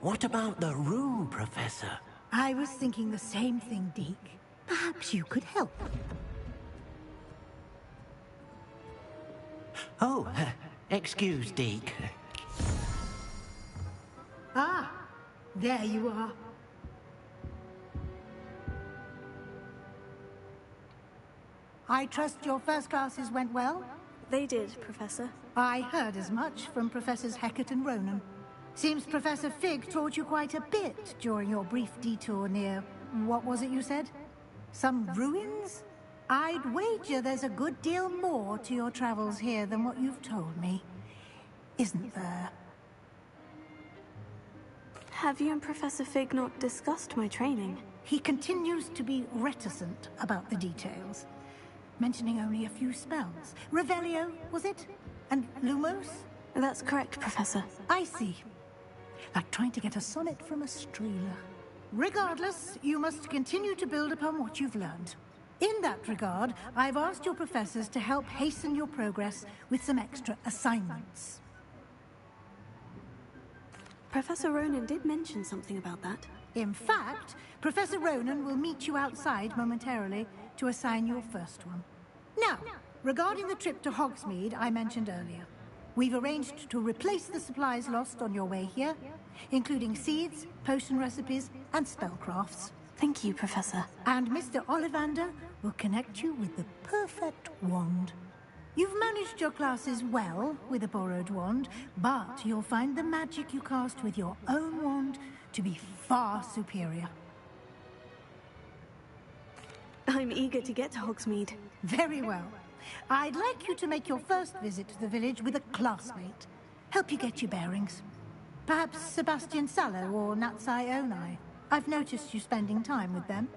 What about the room, Professor? I was thinking the same thing, Deke. Perhaps you could help. Oh, excuse, Deke. Ah, there you are. I trust your first classes went well? They did, Professor. I heard as much from Professors Hecat and Ronan. Seems Professor Fig taught you quite a bit during your brief detour near... what was it you said? Some ruins? I'd wager there's a good deal more to your travels here than what you've told me. Isn't there? Have you and Professor Fig not discussed my training? He continues to be reticent about the details, mentioning only a few spells. Revelio, was it? And Lumos? That's correct, Professor. I see. Like trying to get a sonnet from a streeler. Regardless, you must continue to build upon what you've learned. In that regard, I've asked your professors to help hasten your progress with some extra assignments. Professor Ronan did mention something about that. In fact, Professor Ronan will meet you outside momentarily to assign your first one. Now, regarding the trip to Hogsmeade I mentioned earlier, we've arranged to replace the supplies lost on your way here, including seeds, potion recipes, and spellcrafts. Thank you, Professor. And Mr. Ollivander will connect you with the perfect wand. You've managed your classes well with a borrowed wand, but you'll find the magic you cast with your own wand to be far superior. I'm eager to get to Hogsmeade. Very well. I'd like you to make your first visit to the village with a classmate. Help you get your bearings. Perhaps Sebastian Sallow or Natsai Onai. I've noticed you spending time with them.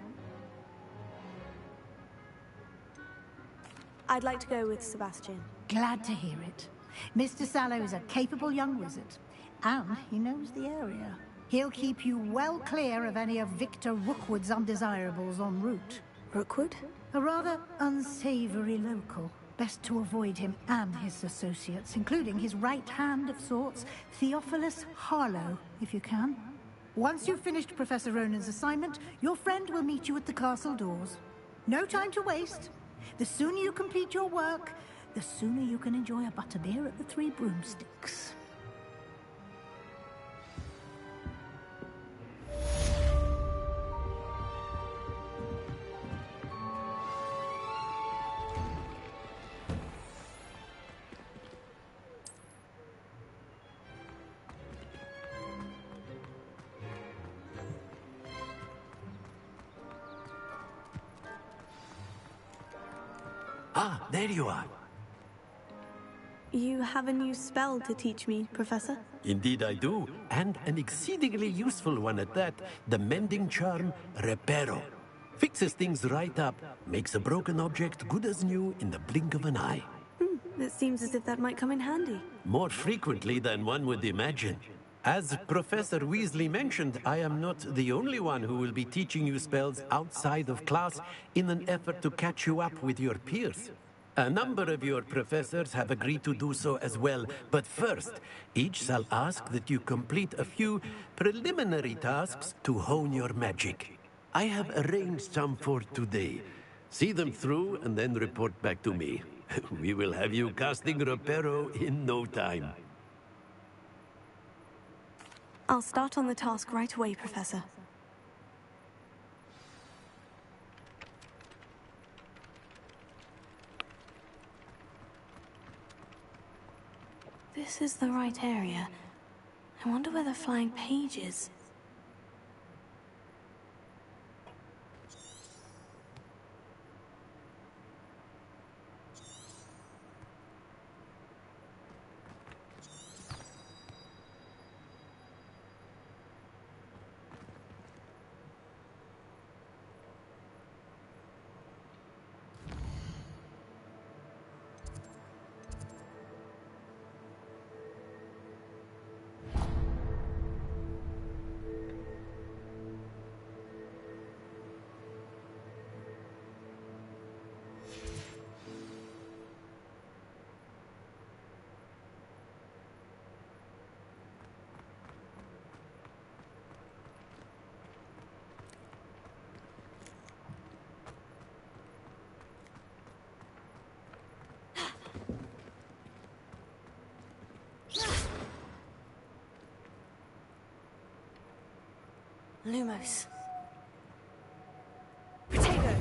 I'd like to go with Sebastian. Glad to hear it. Mr. Sallow is a capable young wizard, and he knows the area. He'll keep you well clear of any of Victor Rookwood's undesirables en route. Rookwood? A rather unsavory local. Best to avoid him and his associates, including his right hand of sorts, Theophilus Harlow, if you can. Once you've finished Professor Ronan's assignment, your friend will meet you at the castle doors. No time to waste. The sooner you complete your work, the sooner you can enjoy a butterbeer at the Three Broomsticks. Ah, there you are. You have a new spell to teach me, Professor? Indeed I do, and an exceedingly useful one at that. The mending charm, Reparo. Fixes things right up, makes a broken object good as new in the blink of an eye. It seems as if that might come in handy. More frequently than one would imagine. As Professor Weasley mentioned, I am not the only one who will be teaching you spells outside of class in an effort to catch you up with your peers. A number of your professors have agreed to do so as well, but first, each shall ask that you complete a few preliminary tasks to hone your magic. I have arranged some for today. See them through and then report back to me. We will have you casting Reparo in no time. I'll start on the task right away, Professor. This is the right area. I wonder where the flying page is. Lumos. Potato!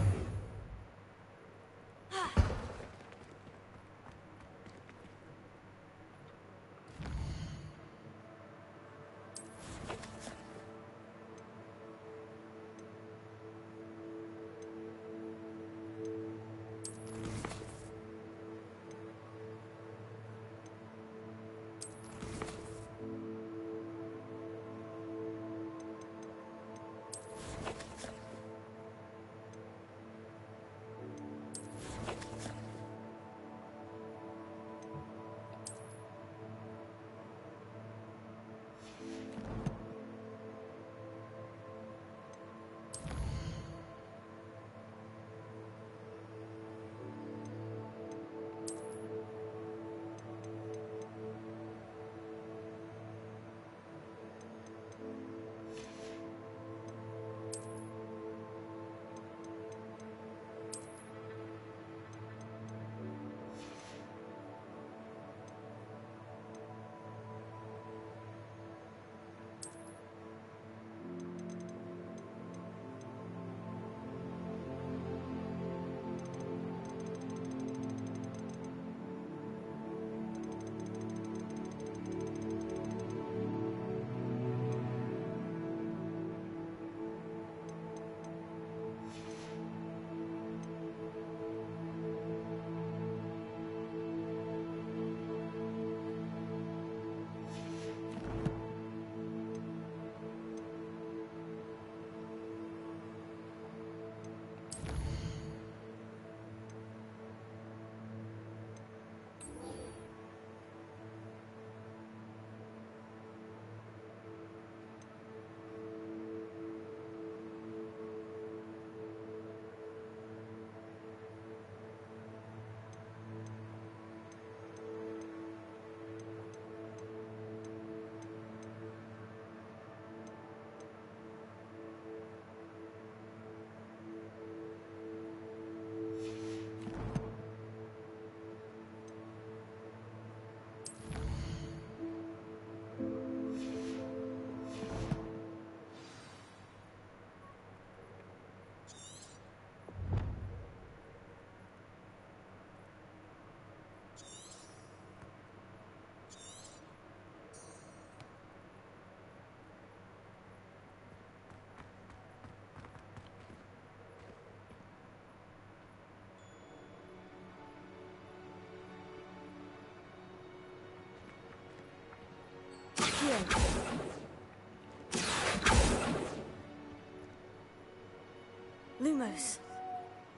Lumos.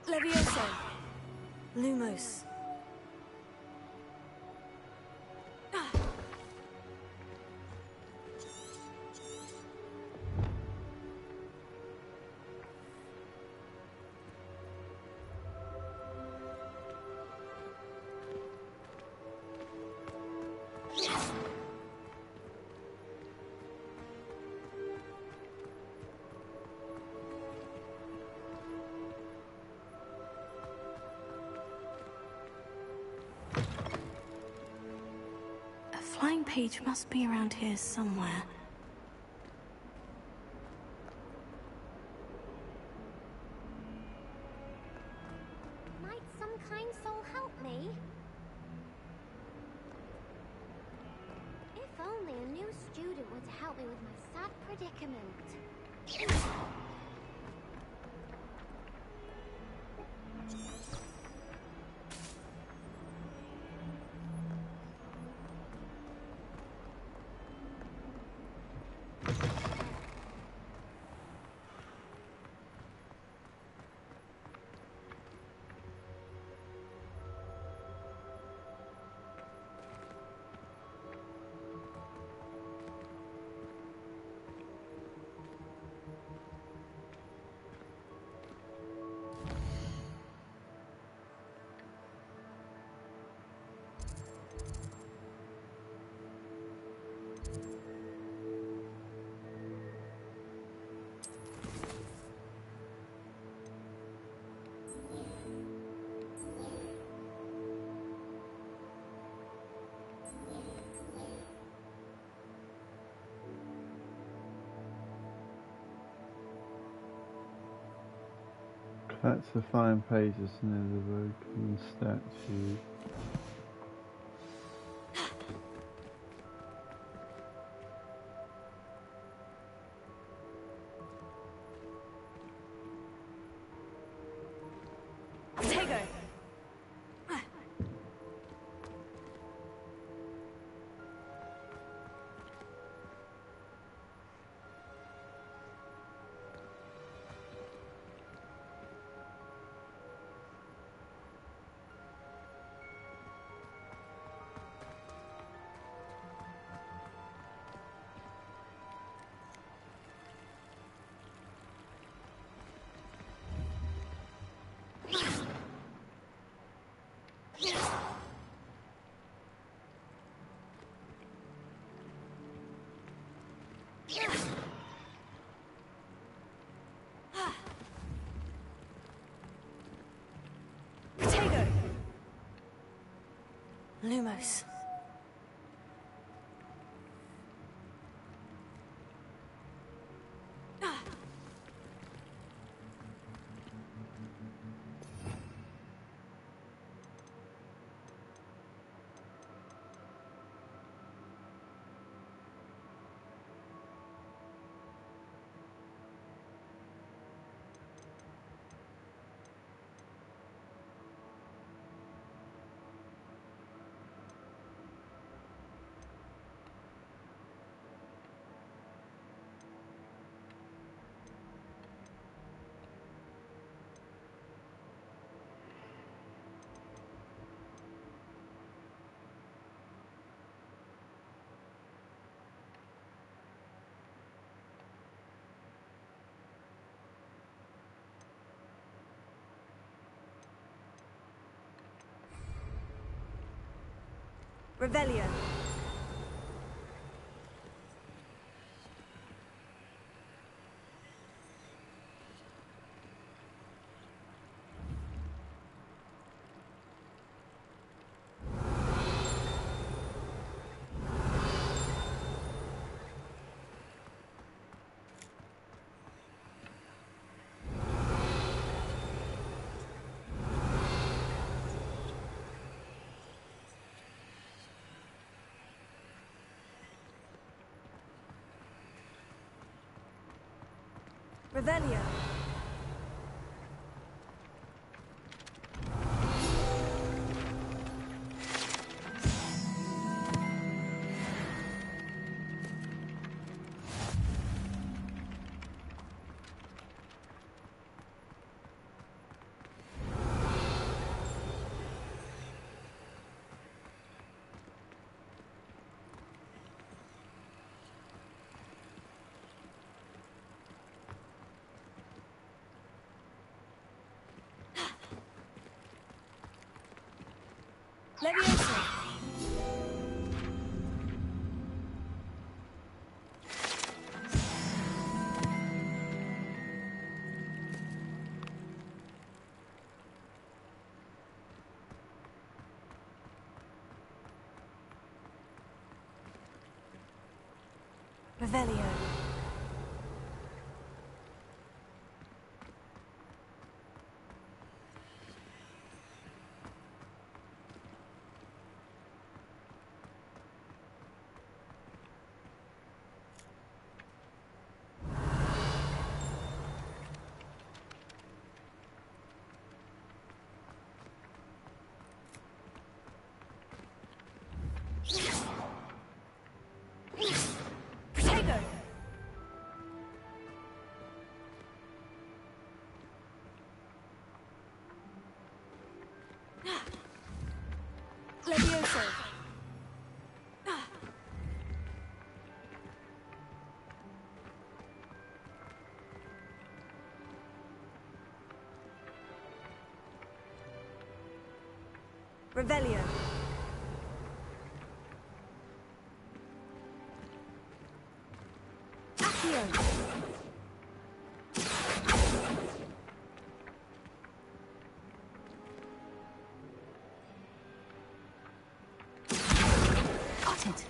Levioso. Lumos. A flying page must be around here somewhere. Might some kind soul help me? If only a new student would help me with my sad predicament. That's the fine pages near the broken statue. Lumos. Revelio. Revelio. Leviosa. Revelio. Protego. Levioso. Revelio. Accio. Got it.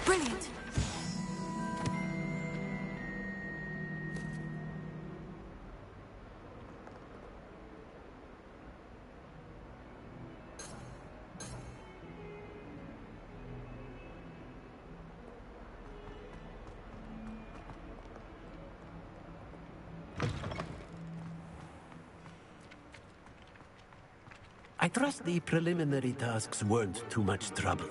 Brilliant. I trust the preliminary tasks weren't too much trouble.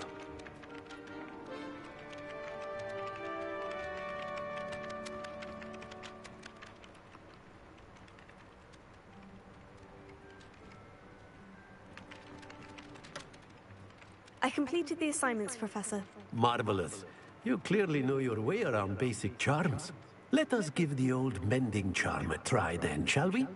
I completed the assignments, Professor. Marvelous. You clearly know your way around basic charms. Let us give the old mending charm a try then, shall we?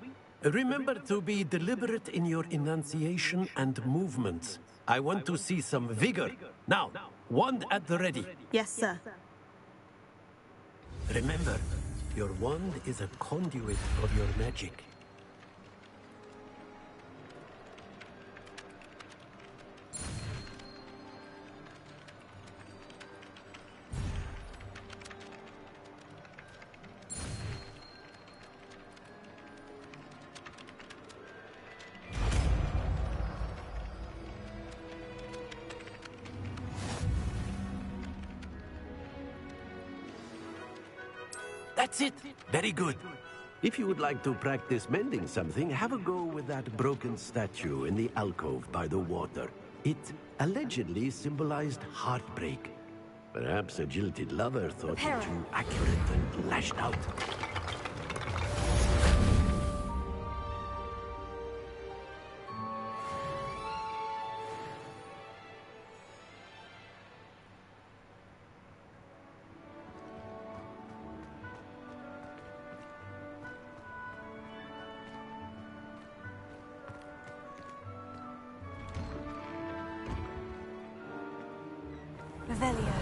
Remember to be deliberate in your enunciation and movements. I want to see some vigor. Now, wand at the ready. Yes, sir. Remember, your wand is a conduit of your magic. That's it. Very good. If you would like to practice mending something, have a go with that broken statue in the alcove by the water. It allegedly symbolized heartbreak. Perhaps a jilted lover thought it too accurate and lashed out. Revelio.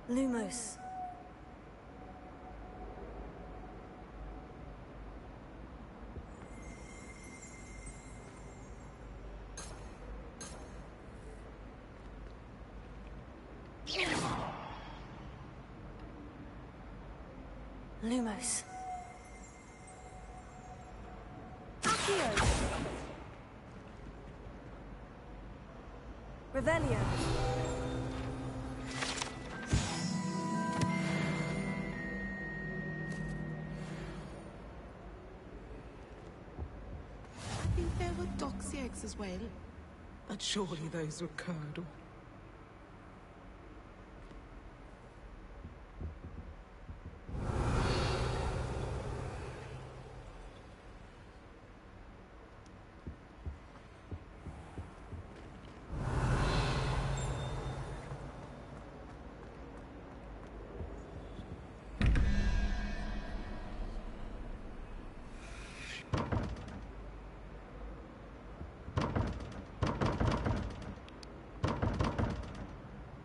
Lumos. Lumos. Accio. Revelio. There were doxy eggs as well, but surely those were curdle.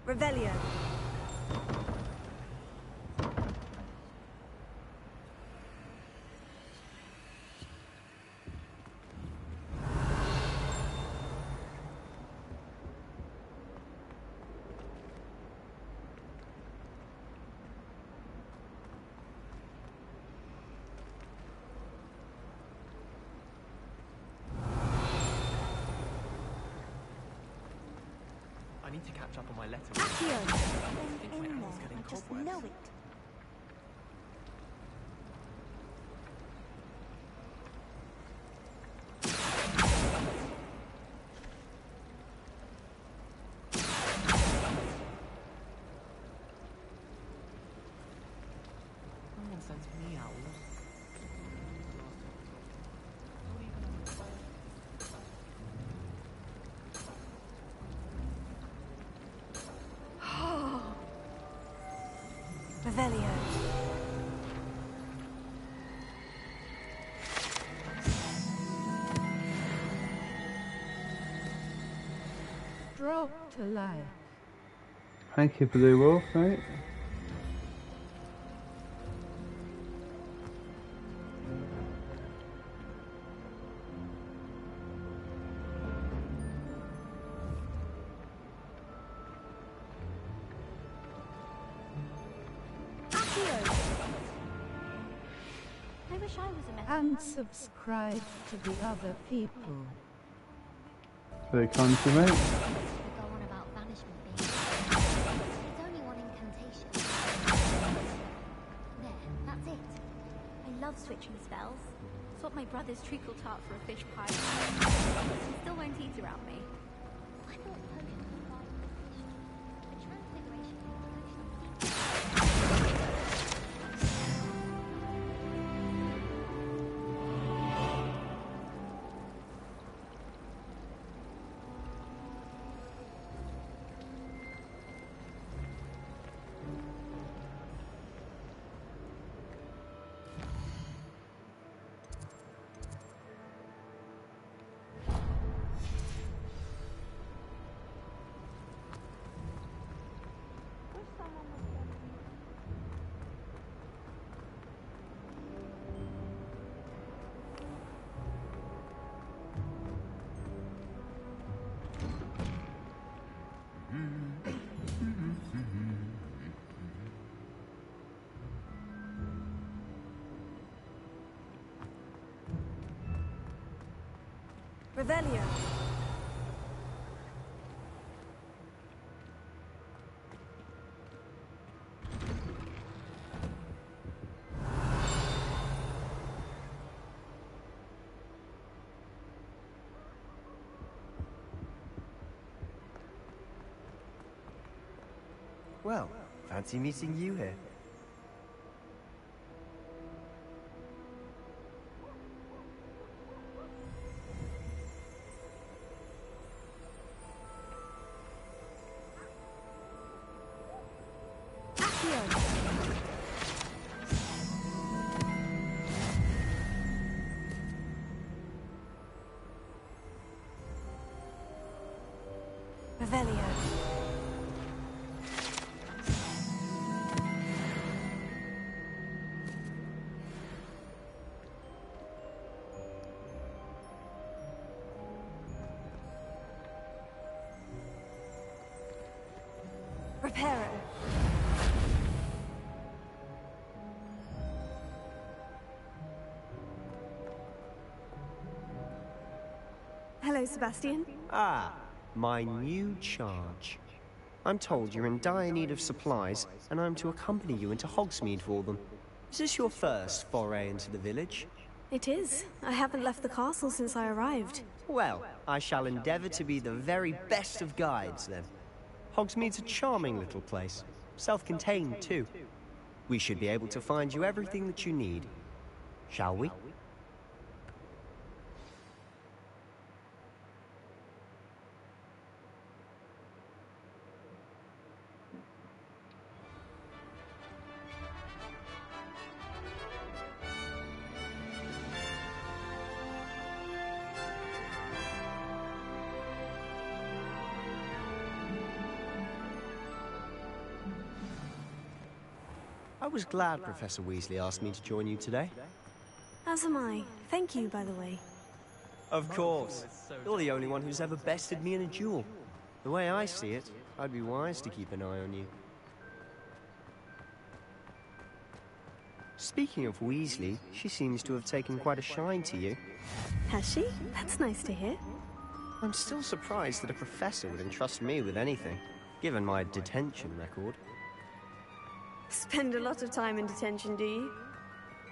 Revelio. need to catch up on my letter. Accio! I think my In hour's there. getting I just cobwebs. know it. No one sends me out. Revelio. Drop to life. Thank you, Blue Wolf, mate. I wish I was a messenger. And subscribe to the other people. Very kind to you, mate. Go on about banishment being. It's only one incantation. There, that's it. I love switching spells. Swap my brother's treacle tart for a fish pie. He still won't eat around me. I thought potions were fine for fish. The transfiguration potion. Revelio. Well, fancy meeting you here. Revelio. Reparo. Hello, Sebastian. Ah, my new charge. I'm told you're in dire need of supplies, and I'm to accompany you into Hogsmeade for them. Is this your first foray into the village? It is. I haven't left the castle since I arrived. Well, I shall endeavour to be the very best of guides, then. Hogsmeade's a charming little place. Self-contained, too. We should be able to find you everything that you need. Shall we? I was glad Professor Weasley asked me to join you today. As am I. Thank you, by the way. Of course. You're the only one who's ever bested me in a duel. The way I see it, I'd be wise to keep an eye on you. Speaking of Weasley, she seems to have taken quite a shine to you. Has she? That's nice to hear. I'm still surprised that a professor would entrust me with anything, given my detention record. Spend a lot of time in detention, do you?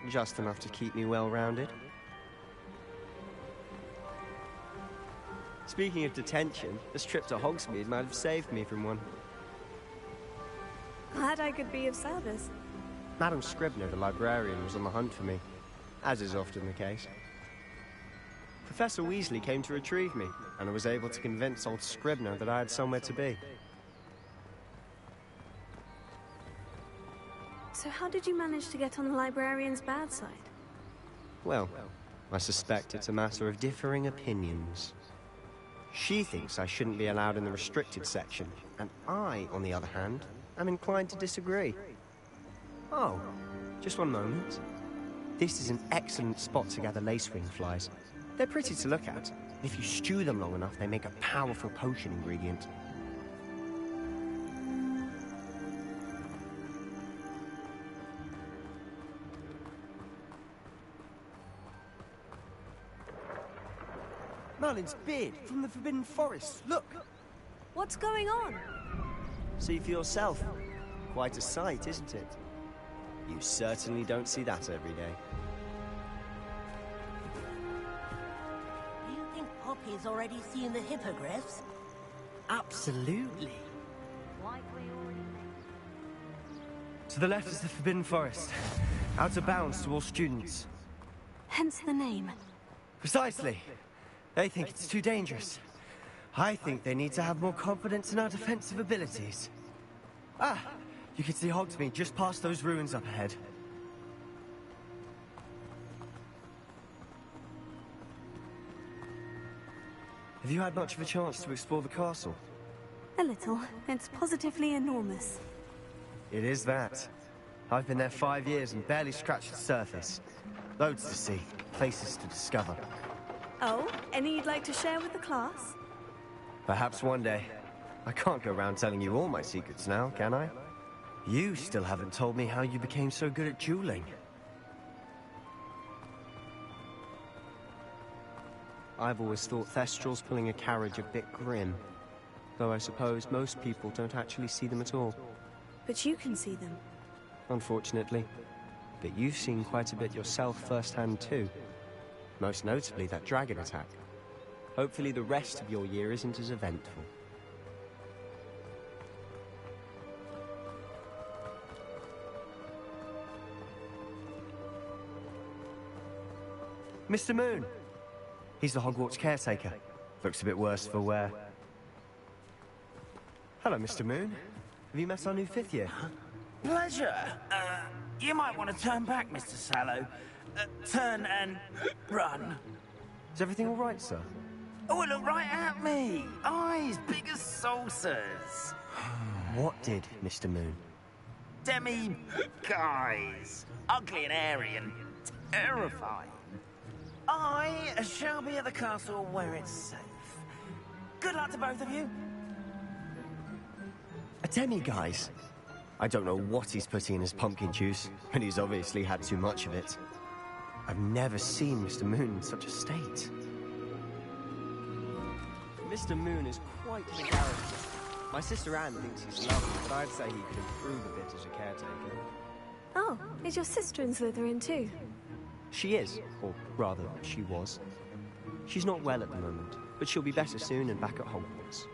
Just enough to keep me well-rounded. Speaking of detention, this trip to Hogsmeade might have saved me from one. Glad I could be of service. Madam Scribner, the librarian, was on the hunt for me, as is often the case. Professor Weasley came to retrieve me, and I was able to convince old Scribner that I had somewhere to be. So how did you manage to get on the librarian's bad side? Well, I suspect it's a matter of differing opinions. She thinks I shouldn't be allowed in the restricted section, and I, on the other hand, am inclined to disagree. Oh, just one moment. This is an excellent spot to gather lacewing flies. They're pretty to look at. If you stew them long enough, they make a powerful potion ingredient. Merlin's beard from the Forbidden Forest. Look! What's going on? See for yourself. Quite a sight, isn't it? You certainly don't see that every day. Do you think Poppy's already seen the hippogriffs? Absolutely. To the left is the Forbidden Forest. Out of bounds to all students. Hence the name. Precisely. They think it's too dangerous. I think they need to have more confidence in our defensive abilities. Ah! You can see Hogsmeade just past those ruins up ahead. Have you had much of a chance to explore the castle? A little. It's positively enormous. It is that. I've been there 5 years and barely scratched the surface. Loads to see, places to discover. Oh, any you'd like to share with the class? Perhaps one day. I can't go around telling you all my secrets now, can I? You still haven't told me how you became so good at dueling. I've always thought Thestrals pulling a carriage a bit grim. Though I suppose most people don't actually see them at all. But you can see them. Unfortunately. But you've seen quite a bit yourself firsthand too. Most notably that dragon attack. Hopefully the rest of your year isn't as eventful. Mr. Moon! He's the Hogwarts caretaker. Looks a bit worse for wear. Hello, Mr. Moon. Have you met our new 5th year? Pleasure. You might want to turn back, Mr. Sallow. Turn and run. Is everything all right, sir? Oh, look right at me. Eyes big as saucers. What did, Mr. Moon? Demi-guys. Ugly and hairy and terrifying. I shall be at the castle where it's safe. Good luck to both of you. A demi-guise? I don't know what he's putting in his pumpkin juice, but he's obviously had too much of it. I've never seen Mr. Moon in such a state. Mr. Moon is quite the character. My sister Anne thinks he's lovely, but I'd say he could improve a bit as a caretaker. Oh, is your sister in Slytherin too? She is, or rather, she was. She's not well at the moment, but she'll be better soon and back at Hogwarts.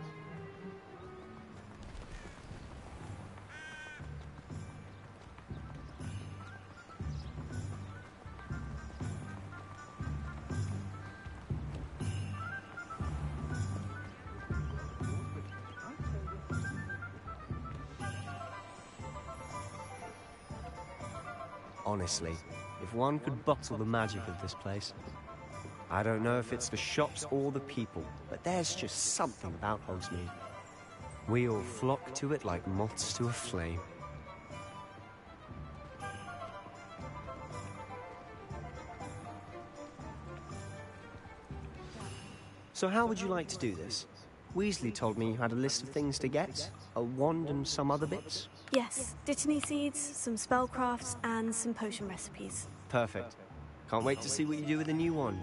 Honestly, if one could bottle the magic of this place. I don't know if it's the shops or the people, but there's just something about Hogsmeade. We all flock to it like moths to a flame. So how would you like to do this? Weasley told me you had a list of things to get, a wand and some other bits. Yes, Dittany seeds, some spellcrafts, and some potion recipes. Perfect. Can't wait to see what you do with the new wand.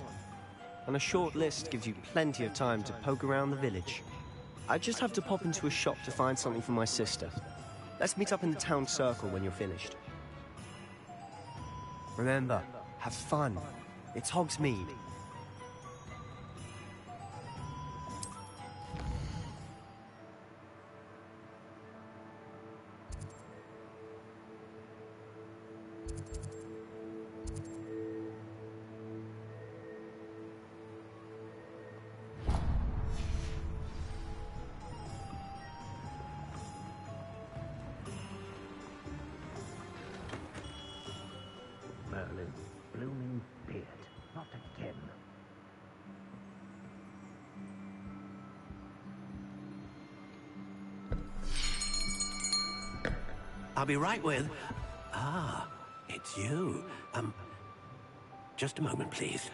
and a short list gives you plenty of time to poke around the village. I just have to pop into a shop to find something for my sister. Let's meet up in the town circle when you're finished. Remember, have fun. It's Hogsmeade. Merlin, blooming beard, not again. I'll be right with... Ah, it's you. Just a moment, please.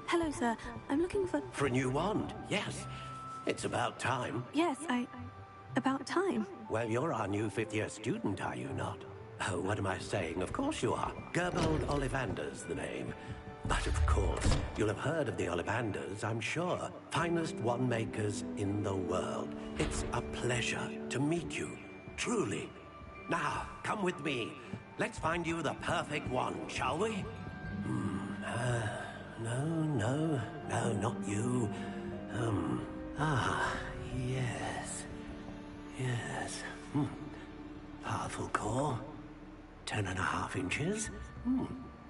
Hello, sir. I'm looking for... For a new wand, yes. It's about time. Yes, About time. Well, you're our new fifth-year student, are you not? Oh, what am I saying? Of course you are. Gerbold Ollivander's the name. But of course, you'll have heard of the Ollivanders, I'm sure. Finest wand makers in the world. It's a pleasure to meet you, truly. Now, come with me. Let's find you the perfect wand, shall we? No, not you. Yes. Yes. Powerful core. 10.5 inches.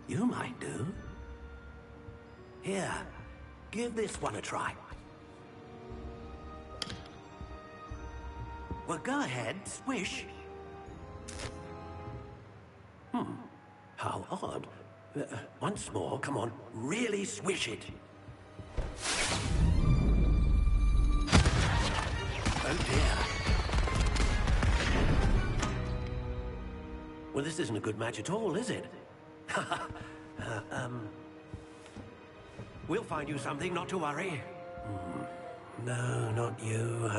You might do. Here, give this one a try. Well, go ahead, swish. How odd. Once more, come on, really swish it. Oh dear. Well, this isn't a good match at all, is it? We'll find you something, not to worry. No, not you.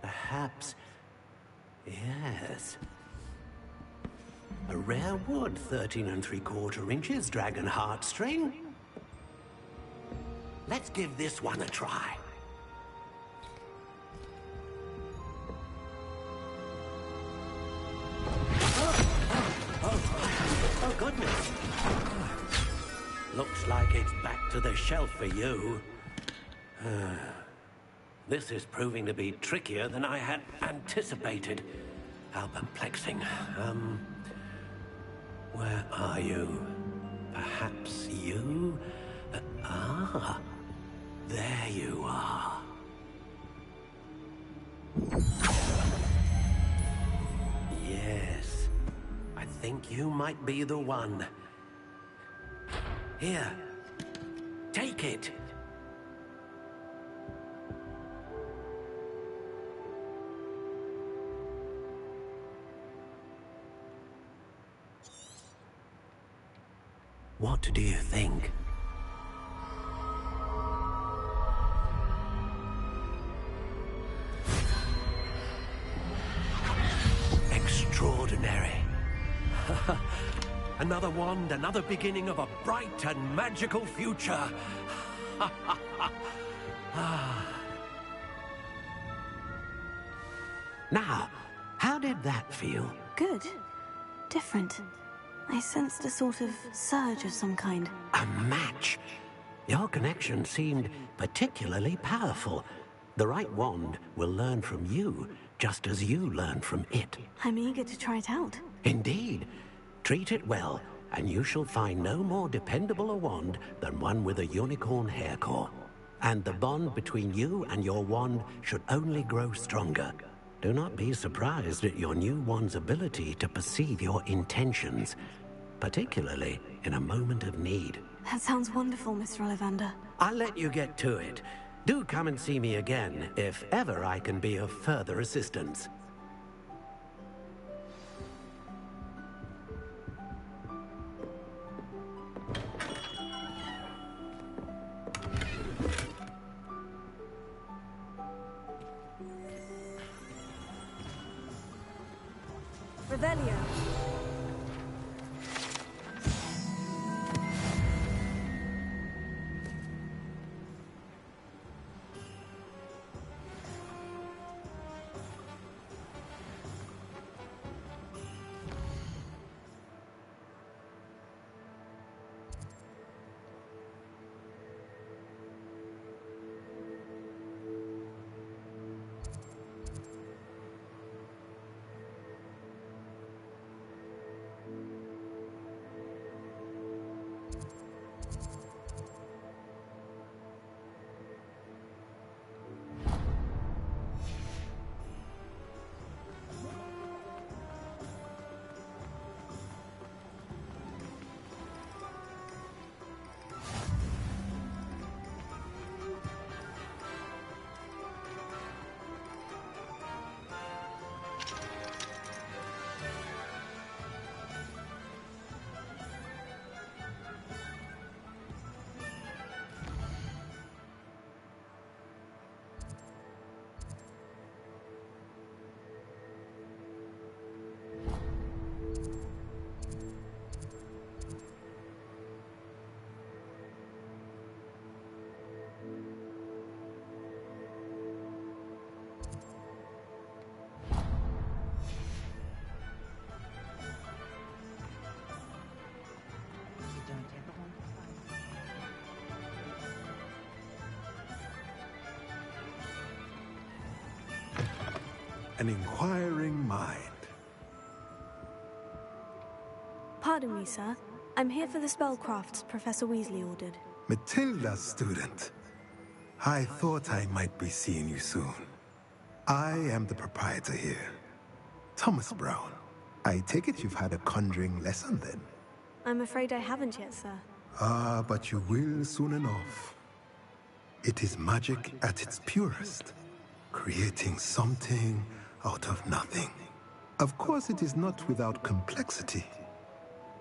Perhaps... Yes. A rare wood, 13 3/4 inches, dragon heartstring. Let's give this one a try. Oh, goodness. Looks like it's back to the shelf for you. This is proving to be trickier than I had anticipated. How perplexing. Where are you? Perhaps you? There you are. Yes, I think you might be the one. Here, take it. What do you think? Extraordinary. Another wand, another beginning of a bright and magical future. Now, how did that feel? Good. Different. I sensed a sort of surge of some kind. A match? Your connection seemed particularly powerful. The right wand will learn from you, just as you learn from it. I'm eager to try it out. Indeed. Treat it well, and you shall find no more dependable a wand than one with a unicorn hair core. And the bond between you and your wand should only grow stronger. Do not be surprised at your new wand's ability to perceive your intentions, particularly in a moment of need. That sounds wonderful, Mr. Ollivander. I'll let you get to it. Do come and see me again, if ever I can be of further assistance. Revelio. an inquiring mind. Pardon me, sir. I'm here for the spellcrafts Professor Weasley ordered. Matilda, student. I thought I might be seeing you soon. I am the proprietor here, Thomas Brown. I take it you've had a conjuring lesson then? I'm afraid I haven't yet, sir. Ah, but you will soon enough. It is magic at its purest, creating something out of nothing. Of course, it is not without complexity,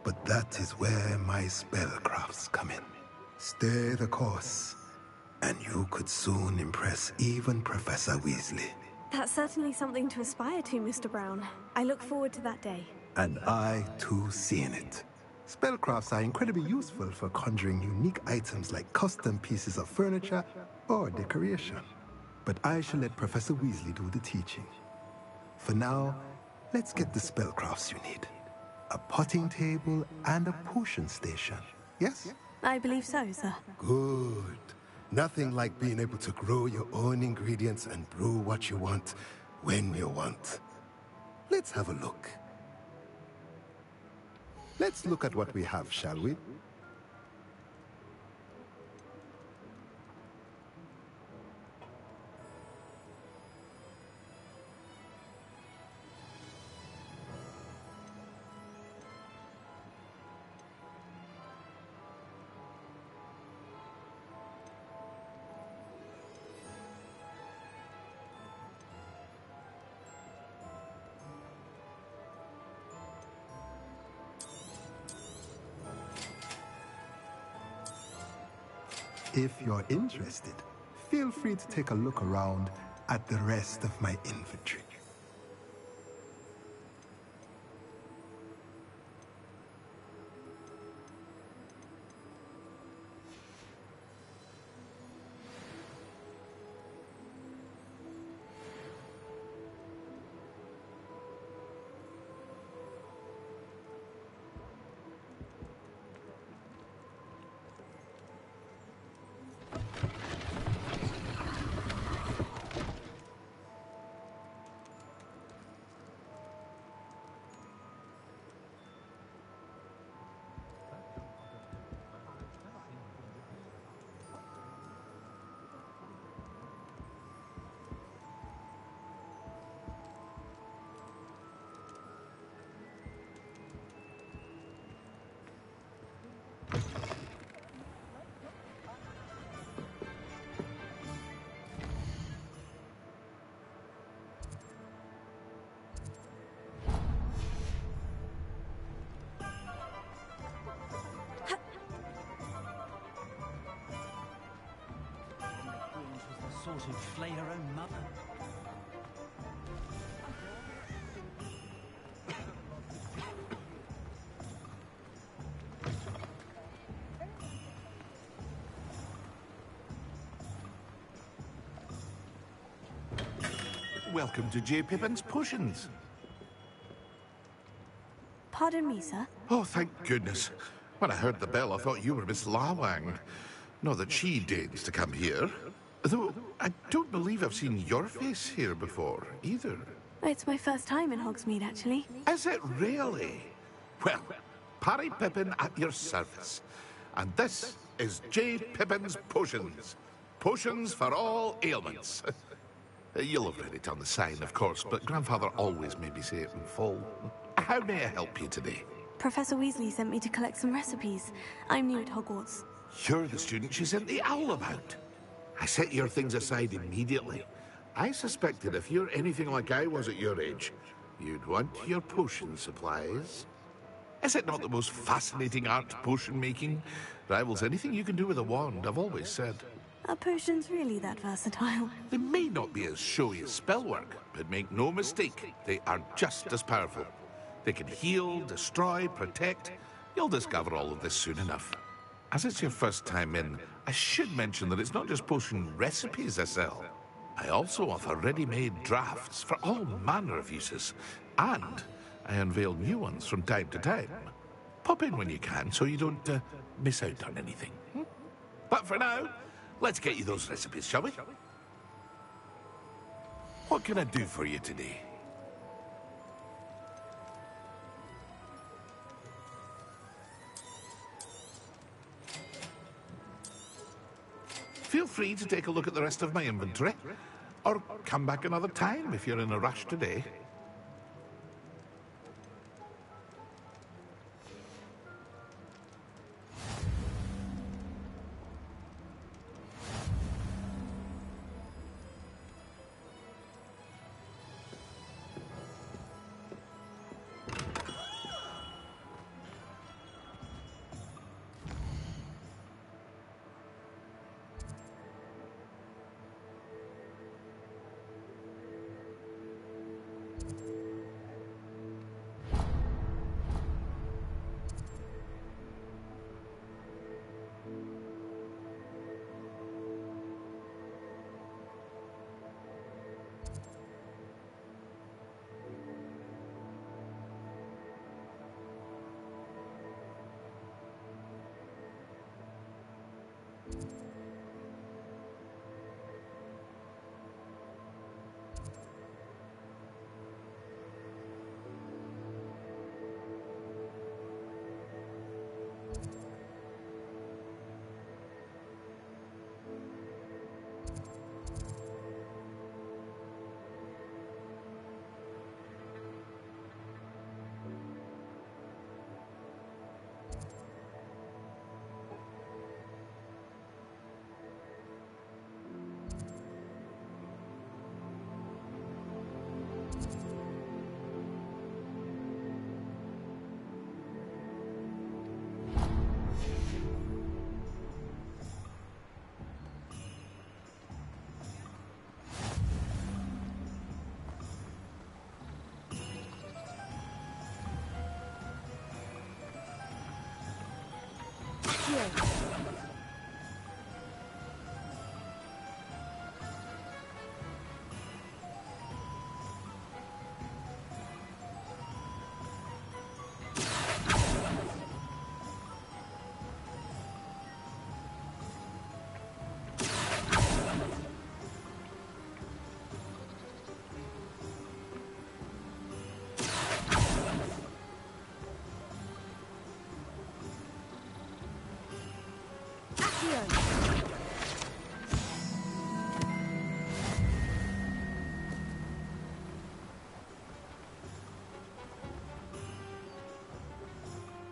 but that is where my spellcrafts come in. Stay the course, and you could soon impress even Professor Weasley. That's certainly something to aspire to, Mr. Brown. I look forward to that day. And I, too, seeing it. Spellcrafts are incredibly useful for conjuring unique items like custom pieces of furniture or decoration. But I shall let Professor Weasley do the teaching. For now, let's get the spellcrafts you need. A potting table and a potion station, yes? I believe so, sir. Good. Nothing like being able to grow your own ingredients and brew what you want, when you want. Let's have a look. Let's look at what we have, shall we? If you're interested, feel free to take a look around at the rest of my inventory. Sort of flay her own mother. Welcome to J. Pippin's Potions. Pardon me, sir. Oh, thank goodness. When I heard the bell, I thought you were Miss Lawang. Not that she deigns to come here. Though, I don't believe I've seen your face here before, either. It's my first time in Hogsmeade, actually. Is it really? Well, Parry Pippin at your service. And this is J. Pippin's Potions. Potions for all ailments. You'll have read it on the sign, of course, but Grandfather always made me say it in full. How may I help you today? Professor Weasley sent me to collect some recipes. I'm new at Hogwarts. You're the student she sent the owl about. I set your things aside immediately. I suspected if you're anything like I was at your age, you'd want your potion supplies. Is it not the most fascinating art, potion making? Rivals anything you can do with a wand, I've always said. Are potions really that versatile? They may not be as showy as spellwork, but make no mistake, they are just as powerful. They can heal, destroy, protect. You'll discover all of this soon enough. As it's your first time in, I should mention that it's not just potion recipes I sell. I also offer ready-made drafts for all manner of uses, and I unveil new ones from time to time. Pop in when you can so you don't miss out on anything. But for now, let's get you those recipes, shall we? What can I do for you today? feel free to take a look at the rest of my inventory. Or come back another time if you're in a rush today.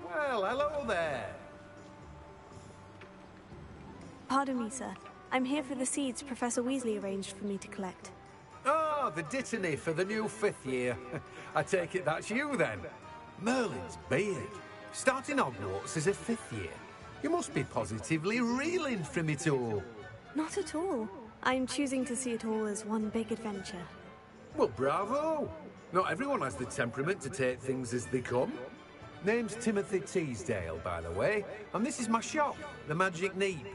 Well, hello there. Pardon me, sir. I'm here for the seeds Professor Weasley arranged for me to collect. Oh, the dittany for the new 5th year. I take it that's you, then. Merlin's beard. Starting Hogwarts as a 5th year. You must be positively reeling from it all. Not at all. I'm choosing to see it all as one big adventure. Well, bravo. Not everyone has the temperament to take things as they come. Name's Timothy Teasdale, by the way, and this is my shop, the Magic Neep.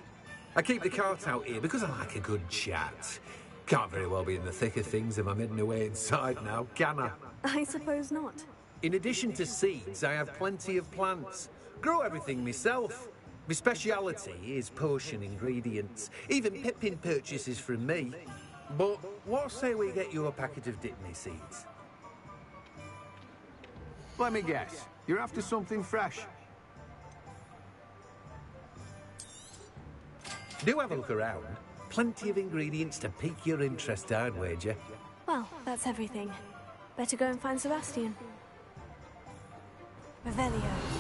I keep the cart out here because I like a good chat. Can't very well be in the thick of things if I'm hidden away inside now, can I? I suppose not. In addition to seeds, I have plenty of plants. Grow everything myself. My speciality is potion ingredients. Even Pippin purchases from me. But what say we get you a packet of Dittany seeds? Let me guess. You're after something fresh. Do have a look around. Plenty of ingredients to pique your interest, I'd wager. Well, that's everything. Better go and find Sebastian. Revelio.